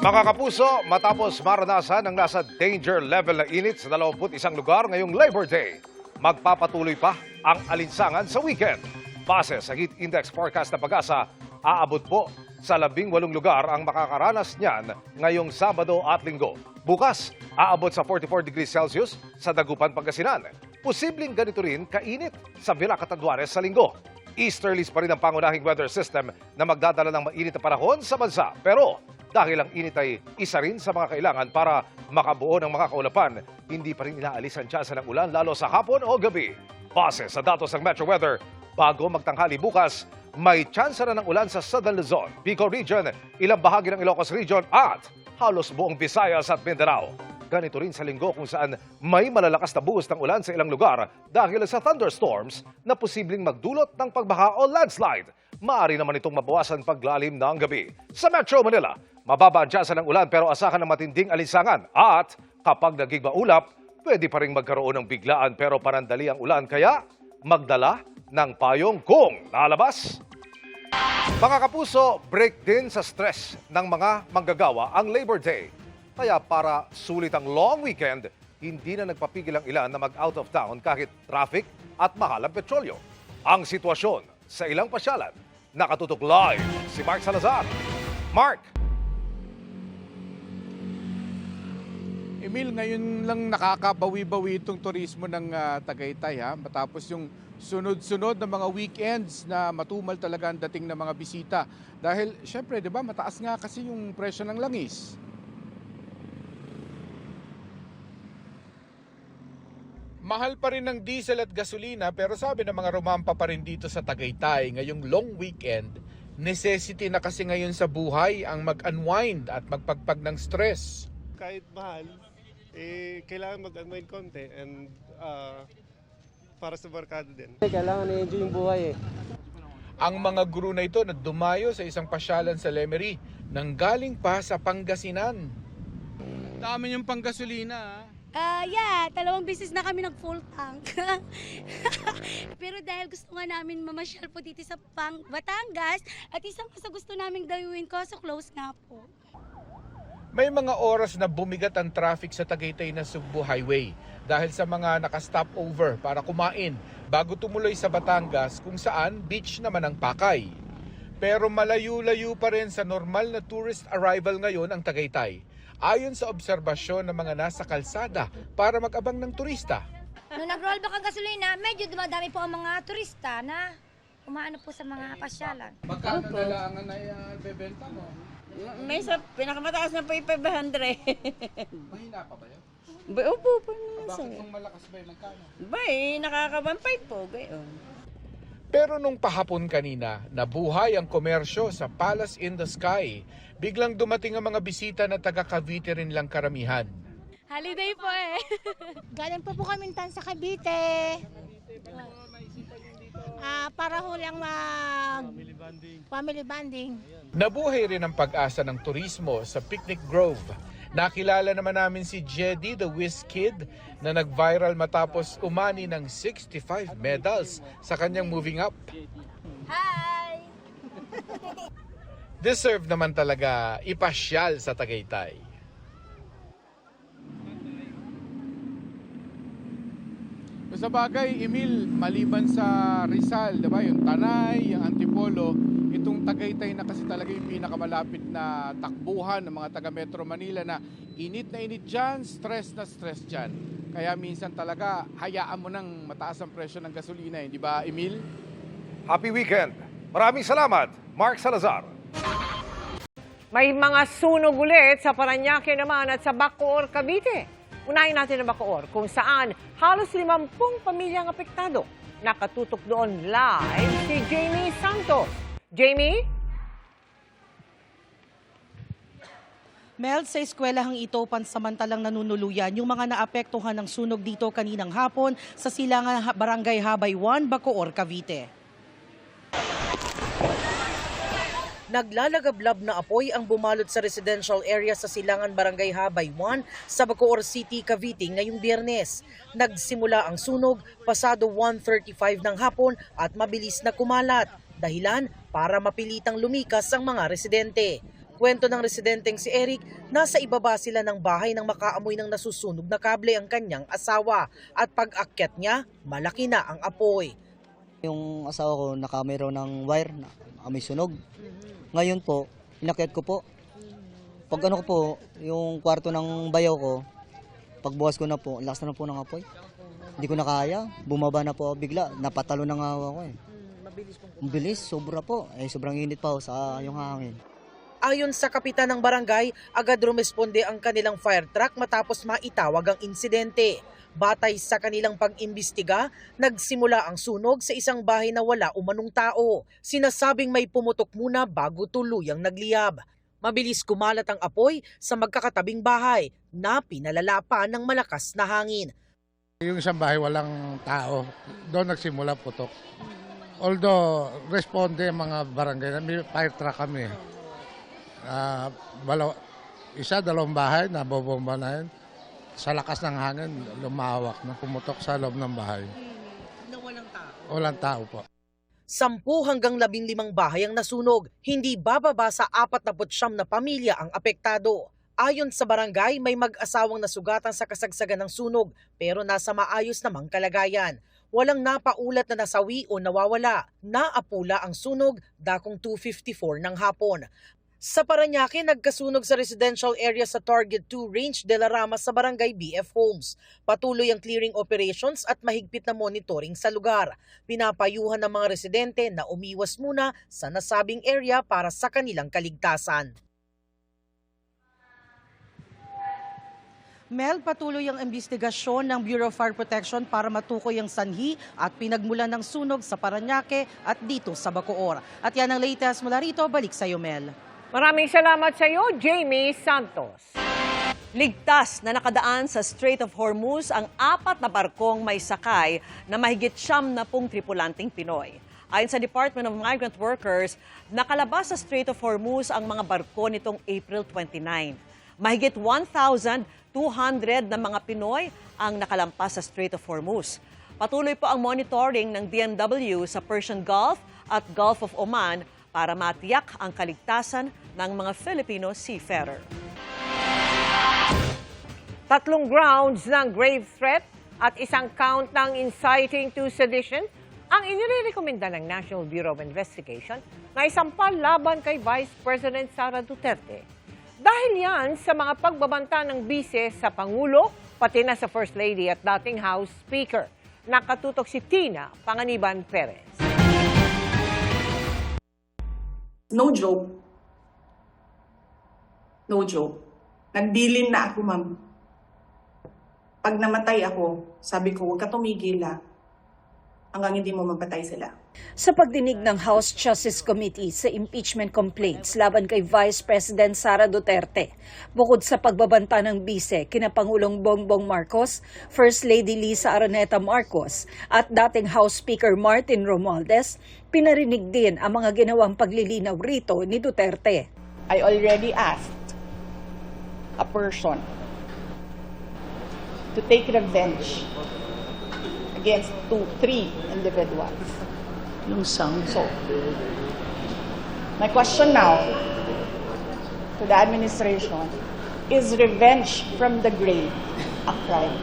Mga kapuso, matapos maranasan ang nasa danger level na init sa 21 lugar ngayong Labor Day, magpapatuloy pa ang alinsangan sa weekend. Base sa Heat Index Forecast ng Pag-asa, aabot po sa 18 lugar ang makakaranas niyan ngayong Sabado at Linggo. Bukas, aabot sa 44 degrees Celsius sa Dagupan, Pangasinan. Posibleng ganito rin kainit sa Villa Catanduanes sa Linggo. Easterlies pa rin ang pangunahing weather system na magdadala ng mainit na panahon sa bansa. Pero dahil ang init ay isa rin sa mga kailangan para makabuo ng mga kaulapan, hindi pa rin inaalis ang tsansa ng ulan lalo sa hapon o gabi. Base sa datos ng Metro Weather, bago magtanghali bukas, may tsansa na ng ulan sa Southern Luzon, Bicol Region, ilang bahagi ng Ilocos Region at halos buong Visayas at Mindanao. Ganito rin sa Linggo kung saan may malalakas na buhos ng ulan sa ilang lugar dahil sa thunderstorms na posibleng magdulot ng pagbaha o landslide. Maaari naman itong mabawasan paglalim ng gabi. Sa Metro Manila, mababa ang tsansa ng ulan pero asahan ng matinding alinsangan. At kapag naging maulap, pwede pa rin magkaroon ng biglaan pero panandali ang ulan kaya magdala ng payong kung lalabas. Mga kapuso, break din sa stress ng mga manggagawa ang Labor Day. Kaya para sulit ang long weekend, hindi na nagpapigil ang ilan na mag-out of town kahit traffic at mahal ang petrolyo. Ang sitwasyon sa ilang pasyalan, nakatutok live si Mark Salazar. Mark! Emil, ngayon lang nakakabawi-bawi itong turismo ng Tagaytay matapos yung sunod-sunod na mga weekends na matumal talaga ang dating ng mga bisita. Dahil syempre, 'di ba, mataas nga kasi yung presyo ng langis. Mahal pa rin ng diesel at gasolina pero sabi ng mga rumampa pa rin dito sa Tagaytay ngayong long weekend, necessity na kasi ngayon sa buhay ang mag-unwind at magpagpag ng stress. Kahit mahal, kailangan mag-unwind konti and para sa barkada din. Kailangan i-enjoy yung buhay Ang mga guru na ito na dumayo sa isang pasyalan sa Lemery nang galing pa sa Pangasinan. Dami yung panggasolina Yeah, 2 beses na kami nag-full tank. Pero dahil gusto nga namin mamasyal po dito sa Batangas at isang sa gusto naming dayuin ko, so close nga po. May mga oras na bumigat ang traffic sa Tagaytay na Cebu Highway dahil sa mga naka-stop over para kumain bago tumuloy sa Batangas kung saan beach naman ang Pakay. Pero malayo-layo pa rin sa normal na tourist arrival ngayon ang Tagaytay. Ayon sa obserbasyon ng mga nasa kalsada para mag-abang ng turista. Nung nag-roll back ang gasolina, medyo dumadami po ang mga turista na umaano po sa mga pasyalan. Magkano na lang ang bebenta mo? May sa pinakamataas na po yung 500. Mahina pa ba yun? Opo po naman Bakit sir. kung malakas ba yung magkano? Nakaka-1.5 po. Gayon. Pero nung pahapon kanina, nabuhay ang komersyo sa Palace in the Sky. Biglang dumating ang mga bisita na taga Cavite rin lang karamihan. Holiday po Galing po kami sa Cavite. Para ho lang family bonding. Nabuhay rin ang pag-asa ng turismo sa Picnic Grove. Nakilala naman namin si Jedy the Whiz Kid na nag-viral matapos umani ng 65 medals sa kanyang moving up. Hi! Deserve naman talaga ipasyal sa Tagaytay. Sa bagay, Emil, maliban sa Rizal, diba, yung Tanay, yung Antipolo, itong Tagaytay na kasi talaga yung pinakamalapit na takbuhan ng mga taga Metro Manila na init na init dyan, stress na stress dyan. Kaya minsan talaga, hayaan mo nang mataas ang presyo ng gasolina, hindi ba, Emil? Happy weekend! Maraming salamat, Mark Salazar. May mga sunog ulit sa Parañaque naman at sa Bacoor, Cavite. Unahin natin ang Bacoor kung saan halos 50 pamilyang apektado. Nakatutok doon live si Jamie Santos. Jamie? Mel, sa eskwelahang ito, pansamantalang nanunuluyan yung mga naapektuhan ng sunog dito kaninang hapon sa Silangan Barangay Habay 1, Bacoor, Cavite. Naglalagablab na apoy ang bumalot sa residential area sa Silangan Barangay Habay 1 sa Bacoor City, Cavite ngayong Biyernes. Nagsimula ang sunog pasado 1:35 ng hapon at mabilis na kumalat. Dahilan para mapilitang lumikas ang mga residente. Kwento ng residenteng si Eric, nasa ibaba sila ng bahay nang makaamoy ng nasusunog na kable ang kanyang asawa at pag-akyat niya, malaki na ang apoy. Yung asawa ko nakamay raw ng wire na may sunog. Ngayon po, inakyat ko po. Pag ano ko po, yung kwarto ng bayaw ko, pagbukas ko na po, lakas na po ng apoy. Hindi ko na kaya, bumaba na po bigla, napatalo na nga ako eh. Mabilis, sobra po. Sobrang init pa sa yung hangin. Ayon sa kapitan ng barangay, agad rumesponde ang kanilang fire truck matapos maitawag ang insidente. Batay sa kanilang pag-imbestiga, nagsimula ang sunog sa isang bahay na wala umanong tao. Sinasabing may pumutok muna bago tuluyang nagliyab. Mabilis kumalat ang apoy sa magkakatabing bahay na pinalala pa ng malakas na hangin. Yung isang bahay walang tao, doon nagsimula putok. Although responde mga barangay, may fire truck kami. Dalawang bahay na bobomba na yun. Sa lakas ng hangin, lumawak na pumutok sa loob ng bahay. Na walang tao? Walang tao po. 10 hanggang 15 bahay ang nasunog. Hindi bababa sa 49 na pamilya ang apektado. Ayon sa barangay, may mag-asawang nasugatan sa kasagsagan ng sunog pero nasa maayos namang kalagayan. Walang napaulat na nasawi o nawawala. Naapula ang sunog dakong 2:54 ng hapon. Sa Parañaque, nagkasunog sa residential area sa Target 2 Range de la Rama sa Barangay BF Homes. Patuloy ang clearing operations at mahigpit na monitoring sa lugar. Pinapayuhan ng mga residente na umiwas muna sa nasabing area para sa kanilang kaligtasan. Mel, patuloy ang investigasyon ng Bureau of Fire Protection para matukoy ang sanhi at pinagmulan ng sunog sa Parañaque at dito sa Bacoor. At yan ang latest mula rito. Balik sa iyo, Mel. Maraming salamat sa iyo, Jamie Santos. Ligtas na nakadaan sa Strait of Hormuz ang 4 na barkong may sakay na mahigit 70 tripulanteng Pinoy. Ayon sa Department of Migrant Workers, nakalabas sa Strait of Hormuz ang mga barko nitong April 29. Mahigit 1,200 na mga Pinoy ang nakalampas sa Strait of Hormuz. Patuloy po ang monitoring ng DMW sa Persian Gulf at Gulf of Oman para matiyak ang kaligtasan ng mga Filipino seafarer. 3 grounds ng grave threat at 1 count ng inciting to sedition ang inirekomenda ng National Bureau of Investigation na isampal laban kay Vice President Sara Duterte. Dahil yan sa mga pagbabanta ng bise sa Pangulo, pati na sa First Lady at dating House Speaker. Nakatutok si Tina Panganiban Perez. No joke. No joke. Nagbilin na ako, ma'am. Pag namatay ako, sabi ko, huwag ka tumigil hanggang hindi mo mapatay sila. Sa pagdinig ng House Justice Committee sa impeachment complaints laban kay Vice President Sara Duterte, bukod sa pagbabanta ng bise kina Pangulong Bongbong Marcos, First Lady Lisa Araneta Marcos at dating House Speaker Martin Romualdez, pinarinig din ang mga ginawang paglilinaw rito ni Duterte. I already asked a person to take revenge against 3 individuals. Yung sound. So, my question now to the administration, is revenge from the grave a crime?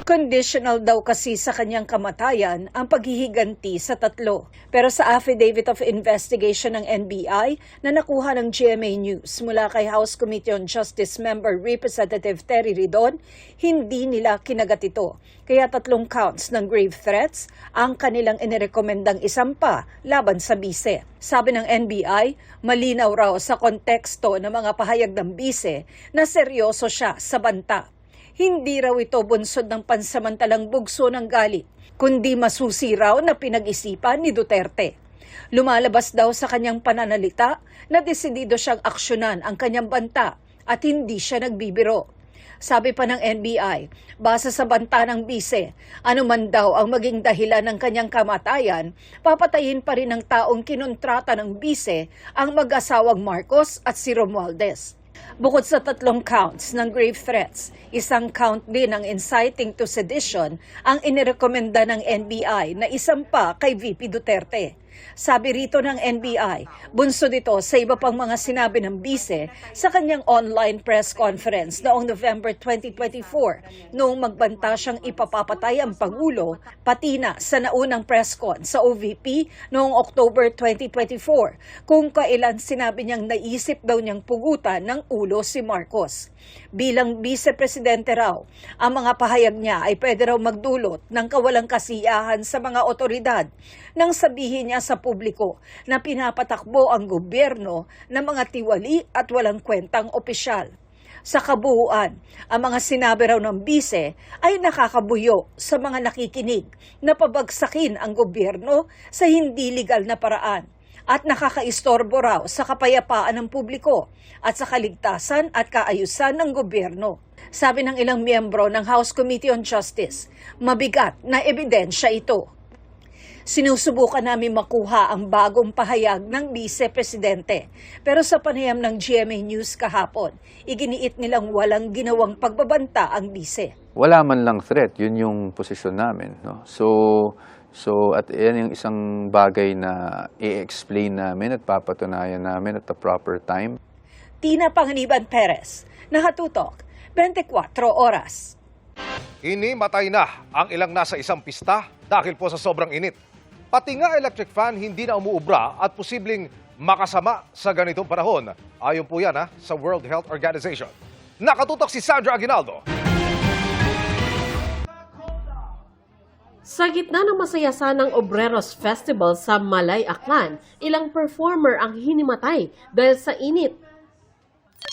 Conditional daw kasi sa kanyang kamatayan ang paghihiganti sa 3. Pero sa affidavit of investigation ng NBI na nakuha ng GMA News mula kay House Committee on Justice Member Representative Terry Ridon, hindi nila kinagat ito. Kaya 3 counts ng grave threats ang kanilang inirekomendang isampa laban sa bise. Sabi ng NBI, malinaw raw sa konteksto ng mga pahayag ng bise na seryoso siya sa banta. Hindi raw ito bunsod ng pansamantalang bugso ng galit, kundi masusi raw na pinag-isipan ni Duterte. Lumalabas daw sa kanyang pananalita na desidido siyang aksyonan ang kanyang banta at hindi siya nagbibiro. Sabi pa ng NBI, base sa banta ng bise, anuman daw ang maging dahilan ng kanyang kamatayan, papatayin pa rin ng taong kinontrata ng bise ang mag-asawang Marcos at si Romualdez. Bukod sa 3 counts ng grave threats, isang count din ng inciting to sedition ang inirekomenda ng NBI na isampa kay VP Duterte. Sabi rito ng NBI, bunso dito sa iba pang mga sinabi ng bise sa kanyang online press conference noong November 2024 noong magbanta siyang ipapapatay ang Pangulo, pati na sa naunang press con sa OVP noong October 2024 kung kailan sinabi niyang naisip daw niyang pugutan ng ulo si Marcos. Bilang vice-presidente raw, ang mga pahayag niya ay pwede raw magdulot ng kawalang kasiyahan sa mga otoridad nang sabihin niya sa publiko na pinapatakbo ang gobyerno ng mga tiwali at walang kwentang opisyal. Sa kabuuan, ang mga sinabi raw ng bise ay nakakabuyo sa mga nakikinig na pabagsakin ang gobyerno sa hindi legal na paraan at nakakaistorbo raw sa kapayapaan ng publiko at sa kaligtasan at kaayusan ng gobyerno. Sabi ng ilang miyembro ng House Committee on Justice, mabigat na ebidensya ito. Sinusubukan namin makuha ang bagong pahayag ng Vice-Presidente. Pero sa panayam ng GMA News kahapon, iginiit nilang walang ginawang pagbabanta ang Vice. Wala man lang threat, yun yung posisyon namin. No? So at yan yung isang bagay na i-explain namin at papatunayan namin at the proper time. Tina Panganiban Perez, Nakatutok, 24 Oras. Hinimatay na ang ilang nasa isang pista dahil po sa sobrang init. Pati nga electric fan hindi na umuubra at posibleng makasama sa ganitong panahon. Ayon po yan sa World Health Organization. Nakatutok si Sandra Aguinaldo. Sa gitna ng masayasanang Obreros Festival sa Malay, Aklan, ilang performer ang hinimatay dahil sa init.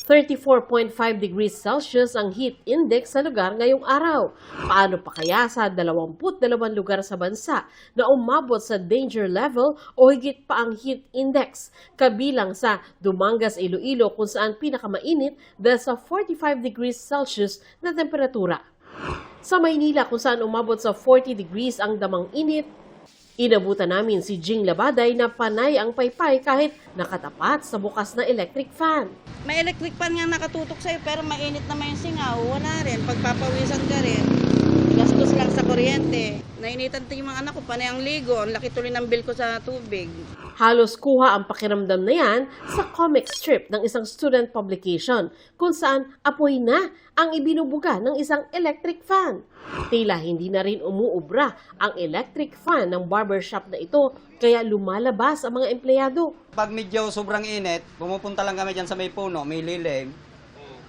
34.5 degrees Celsius ang heat index sa lugar ngayong araw. Paano pa kaya sa 22 lugar sa bansa na umabot sa danger level o higit pa ang heat index? Kabilang sa Dumangas, Iloilo kung saan pinakamainit dahil sa 45 degrees Celsius na temperatura. Sa Maynila kung saan umabot sa 40 degrees ang damang init, inabutan namin si Jing Labaday na panay ang paypay kahit nakatapat sa bukas na electric fan. May electric fan nga nakatutok sa'yo pero mainit naman yung singaw. Wala rin. Pagpapawisan ka rin. Gastos lang sa kuryente. Nainitan yung mga anak ko, panay ang ligo. Ang laki tuloy ng bill ko sa tubig. Halos kuha ang pakiramdam na yan sa comic strip ng isang student publication kung saan apoy na ang ibinubuga ng isang electric fan. Tila hindi na rin umuubra ang electric fan ng barbershop na ito kaya lumalabas ang mga empleyado. Pag medyo sobrang init, pumupunta lang kami dyan sa may puno, may lilim.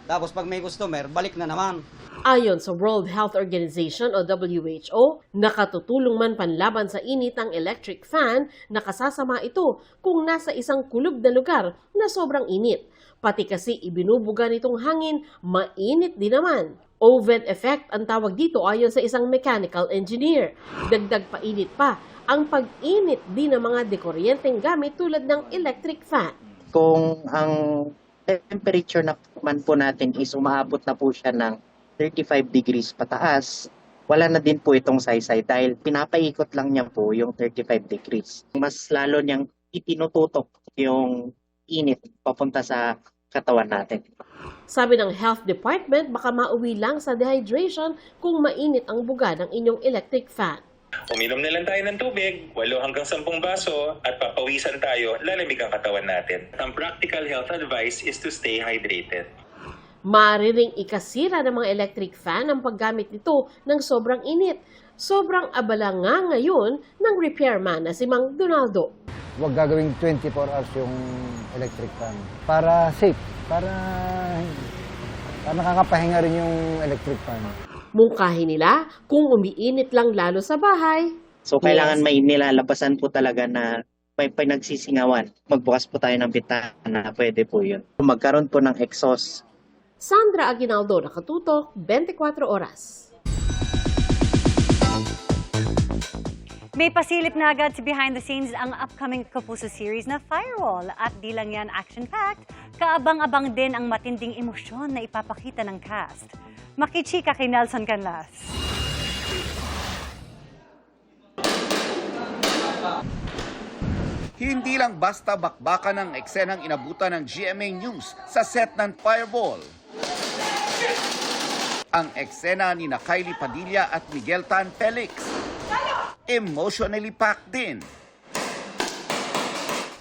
Tapos pag may customer, balik na naman. Ayon sa World Health Organization o WHO, nakatutulong man panlaban sa init ang electric fan, nakasasama ito kung nasa isang kulog na lugar na sobrang init. Pati kasi ibinubuga nitong hangin, mainit din naman. Oven effect ang tawag dito ayon sa isang mechanical engineer. Dagdag painit pa ang pag-init din ng mga dekuryenteng gamit tulad ng electric fan. Kung ang temperature naman po natin is umaabot na po siya ng 35 degrees pataas, wala na din po itong saysay dahil pinapaikot lang niya po yung 35 degrees. Mas lalo niyang itinututok yung init papunta sa katawan natin. Sabi ng Health Department, baka mauwi lang sa dehydration kung mainit ang buga ng inyong electric fan. Uminom na lang tayo ng tubig, 8 hanggang 10 baso, at papawisan tayo, lalamig ang katawan natin. Ang practical health advice is to stay hydrated. Maaari ring ikasira ng mga electric fan ang paggamit nito ng sobrang init. Sobrang abala nga ngayon ng repairman na si Mang Donaldo. Huwag gagawing 24 hours yung electric fan. Para safe, para nakakapahinga rin yung electric fan. Mungkahin nila kung umiinit lang lalo sa bahay. So kailangan may nilalabasan po talaga na may pinagsisingawan. Magbukas po tayo ng bitana, pwede po yun. Magkaroon po ng exhaust. Sandra Aguinaldo, Nakatutok, 24 Oras. May pasilip na agad sa behind the scenes ang upcoming Kapuso series na Firewall. At di lang yan action-packed, Kaabang-abang din ang matinding emosyon na ipapakita ng cast. Makichika kay Nelson Canlas. Hindi lang basta bakbakan ng eksenang inabutan ng GMA News sa set ng Fireball. Ang eksena ni Kylie Padilla at Miguel Tan Felix, emotionally packed din.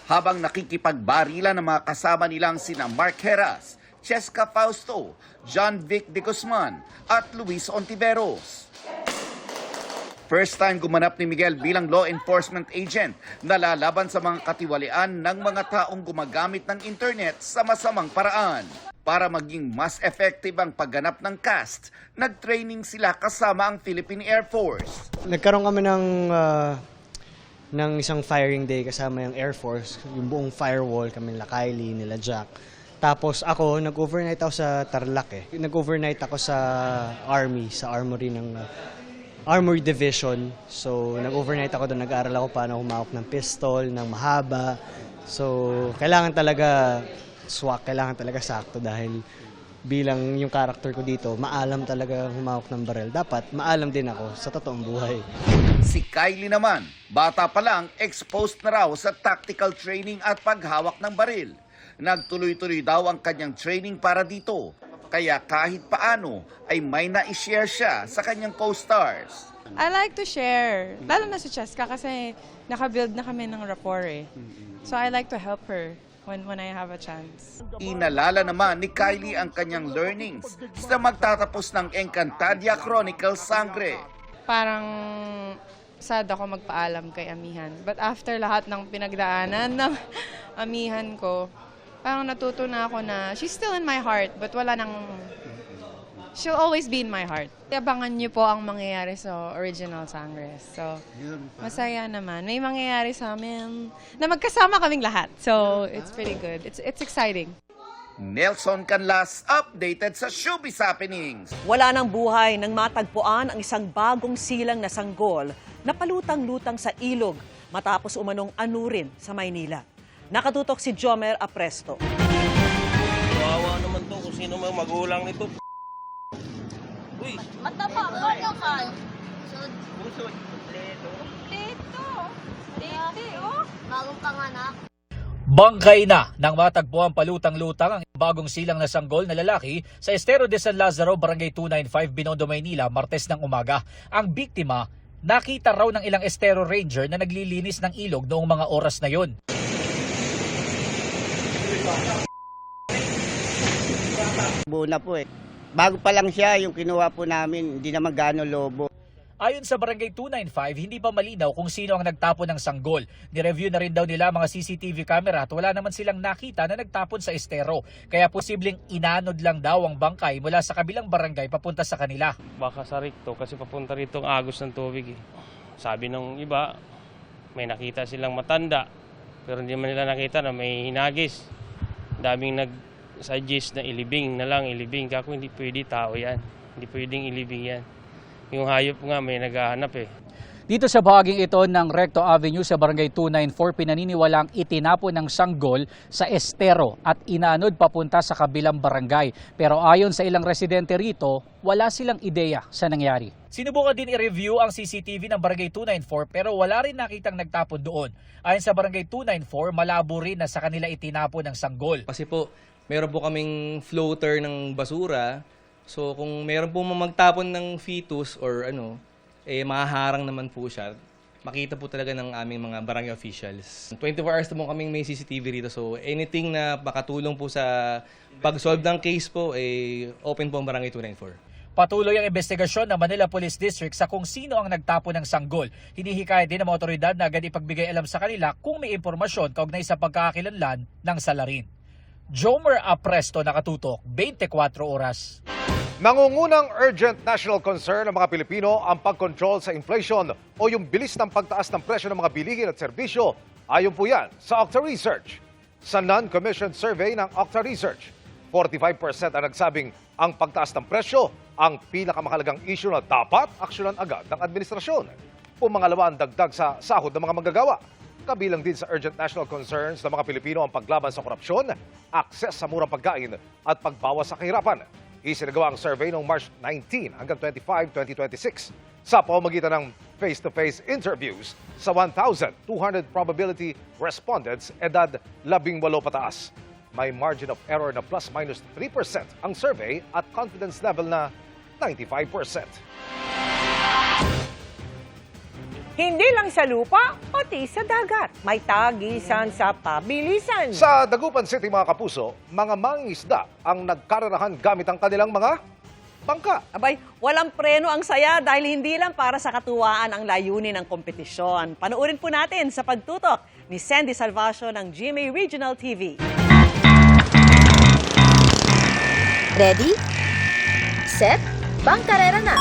Habang nakikipagbarilan ng mga kasama nilang sina Mark Heras, Cheska Fausto, John Vic de Guzman at Luis Ontiveros. First time gumanap ni Miguel bilang law enforcement agent na lalaban sa mga katiwalian ng mga taong gumagamit ng internet sa masamang paraan. Para maging mas effective ang pagganap ng cast, nag-training sila kasama ang Philippine Air Force. Nagkaroon kami ng isang firing day kasama yung Air Force, yung buong firewall, kami nila Kylie, nila Jack. Tapos ako, nag-overnight ako sa Tarlac eh. Nag-overnight ako sa Army, sa armory ng Armory Division. So, nag-overnight ako doon, nag-aaral ako paano humawak ng pistol, ng mahaba. So, kailangan talaga swak, kailangan talaga sakto dahil bilang yung character ko dito, maalam talaga humawak ng baril. Dapat maalam din ako sa totoong buhay. Si Kylie naman, bata pa lang, exposed na raw sa tactical training at paghawak ng baril. Nagtuloy-tuloy daw ang kanyang training para dito. Kaya kahit paano ay may na-share siya sa kanyang co-stars. I like to share, lalo na si Cheska kasi nakabuild na kami ng rapport eh. So I like to help her when I have a chance. Inalala naman ni Kylie ang kanyang learnings sa magtatapos ng Encantadia Chronicles Sangre. Parang sad ako magpaalam kay Amihan. But after lahat ng pinagdaanan ng Amihan ko, parang natuto na ako na she's still in my heart, but she'll always be in my heart. Abangan niyo po ang mangyayari sa original Sangres. So, masaya naman. May mangyayari sa amin na magkasama kaming lahat. So, it's pretty good. It's exciting. Nelson Canlas, updated sa Showbiz Happenings. Wala ng buhay nang matagpuan ang isang bagong silang na sanggol na palutang-lutang sa ilog matapos umanong anurin sa Maynila. Nakatutok si Jomer Apresto. Kawawa naman to kung sino may magulang nito. Uy! Mataba, ano ka? Busod. Kompleto. Tito, bagong panganak. Bangkay na nang matagpuan palutang-lutang ang bagong silang na sanggol na lalaki sa Estero de San Lazaro, Barangay 295, Binondo, Maynila, Martes ng umaga. Ang biktima, nakita raw ng ilang Estero Ranger na naglilinis ng ilog noong mga oras na yon. Buna po eh. Bago pa lang siya, yung kinuha po namin, hindi naman gano'ng lobo. Ayon sa Barangay 295, hindi pa malinaw kung sino ang nagtapon ng sanggol. Nireview na rin daw nila mga CCTV camera at wala naman silang nakita na nagtapon sa estero. Kaya posibleng inanod lang daw ang bangkay mula sa kabilang barangay papunta sa kanila. Baka sa Ricto kasi papunta rito ang agos ng tubig. Sabi ng iba, may nakita silang matanda. Pero hindi man nila nakita na may hinagis. Daming nag-suggest na ilibing na lang, ilibing. Kako hindi pwede tao yan. Hindi pwedeng ilibing yan. Yung hayop nga may naghahanap eh. Dito sa bahaging ito ng Recto Avenue sa Barangay 294, pinaniniwalang itinapon ng sanggol sa estero at inanod papunta sa kabilang barangay. Pero ayon sa ilang residente rito, wala silang ideya sa nangyari. Sinubukan din i-review ang CCTV ng Barangay 294 pero wala rin nakitang nagtapon doon. Ayon sa Barangay 294, malabo rin na sa kanila itinapon ng sanggol. Kasi po, meron po kaming floater ng basura. So kung meron po magtapon ng fetus or mahaharang naman po siya. Makita po talaga ng aming mga barangay officials. 24 hours na po kaming may CCTV rito. So anything na makatulong po sa pag-solve ng case po, open po ang Barangay 294. Patuloy ang investigasyon ng Manila Police District sa kung sino ang nagtapon ng sanggol. Hinihikayat din ng mga otoridad na agad ipagbigay alam sa kanila kung may impormasyon kaugnay sa pagkakakilanlan ng salarin. Jomer Apresto, nakatutok, 24 oras. Nangungunang urgent national concern ng mga Pilipino ang pag-control sa inflation o yung bilis ng pagtaas ng presyo ng mga bilihin at serbisyo. Ayon po yan sa Octa Research. Sa non-commissioned survey ng Octa Research, 45% ang nagsabing ang pagtaas ng presyo ang pinakamahalagang issue na dapat aksyonan agad ng administrasyon. Pumangalawa ang dagdag sa sahod ng mga manggagawa. Kabilang din sa urgent national concerns ng mga Pilipino ang paglaban sa korupsyon, akses sa murang pagkain at pagbawas sa kahirapan. Isinagawa ang survey noong March 19 hanggang 25, 2026 sa pamamagitan ng face-to-face interviews sa 1,200 probability respondents edad 18 pataas. May margin of error na plus-minus 3% ang survey at confidence level na 95%. Hindi lang sa lupa, pati sa dagat. May tagisan sa pabilisan. Sa Dagupan City, mga kapuso, mga mangingisda ang nagkararahan gamit ang kanilang mga bangka. Abay, walang preno ang saya dahil hindi lang para sa katuwaan ang layunin ng kompetisyon. Panoorin po natin sa pagtutok ni Sandy Salvacio ng GMA Regional TV. Ready? Set? Bangkarera na!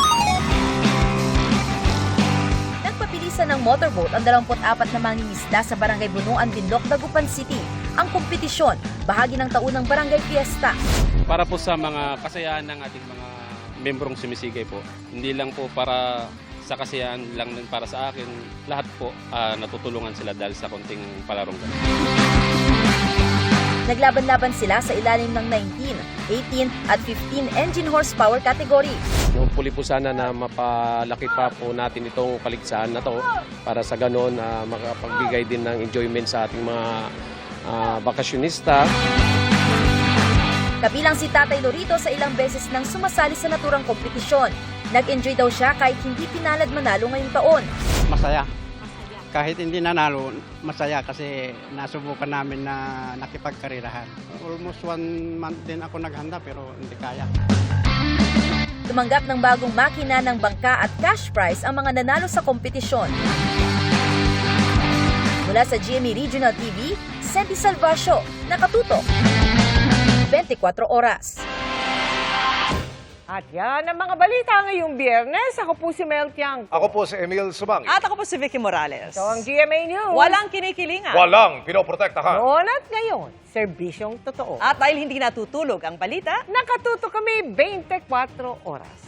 Nagpapilisan ng motorboat ang 24 na mangingisda sa Barangay Bunuan, Binloc, Dagupan City. Ang kompetisyon, bahagi ng taunang Barangay Fiesta. Para po sa mga kasayahan ng ating mga membrong sumisigay po. Hindi lang po para sa kasiyahan lang din para sa akin. Lahat po natutulungan sila dahil sa konting palarong ganun. Naglaban-laban sila sa ilalim ng 19, 18 at 15 engine horsepower category. Hopefully po sana na mapalaki pa po natin itong kaligsahan na to para sa ganon makapagbigay din ng enjoyment sa ating mga bakasyonista. Kabilang si Tatay Lorito sa ilang beses nang sumasali sa naturang kompetisyon. Nag-enjoy daw siya kahit hindi pinalad manalo ngayong taon. Masaya. Kahit hindi nanalo, masaya kasi nasubukan namin na nakipagkarirahan. Almost 1 month din ako naghanda pero hindi kaya. Tumanggap ng bagong makina ng bangka at cash prize ang mga nanalo sa kompetisyon. Mula sa GMA Regional TV, Sandy Salvacio, nakatutok. 24 oras. At yan ang mga balita ngayong Biyernes. Ako po si Mel Tiang. Ako po si Emil Sumang. At ako po si Vicky Morales. Ito ang GMA News. Walang kinikilingan. Walang pinoprotektahan. Noon at ngayon, serbisyong totoo. At dahil hindi natutulog ang balita, nakatutok kami 24 oras.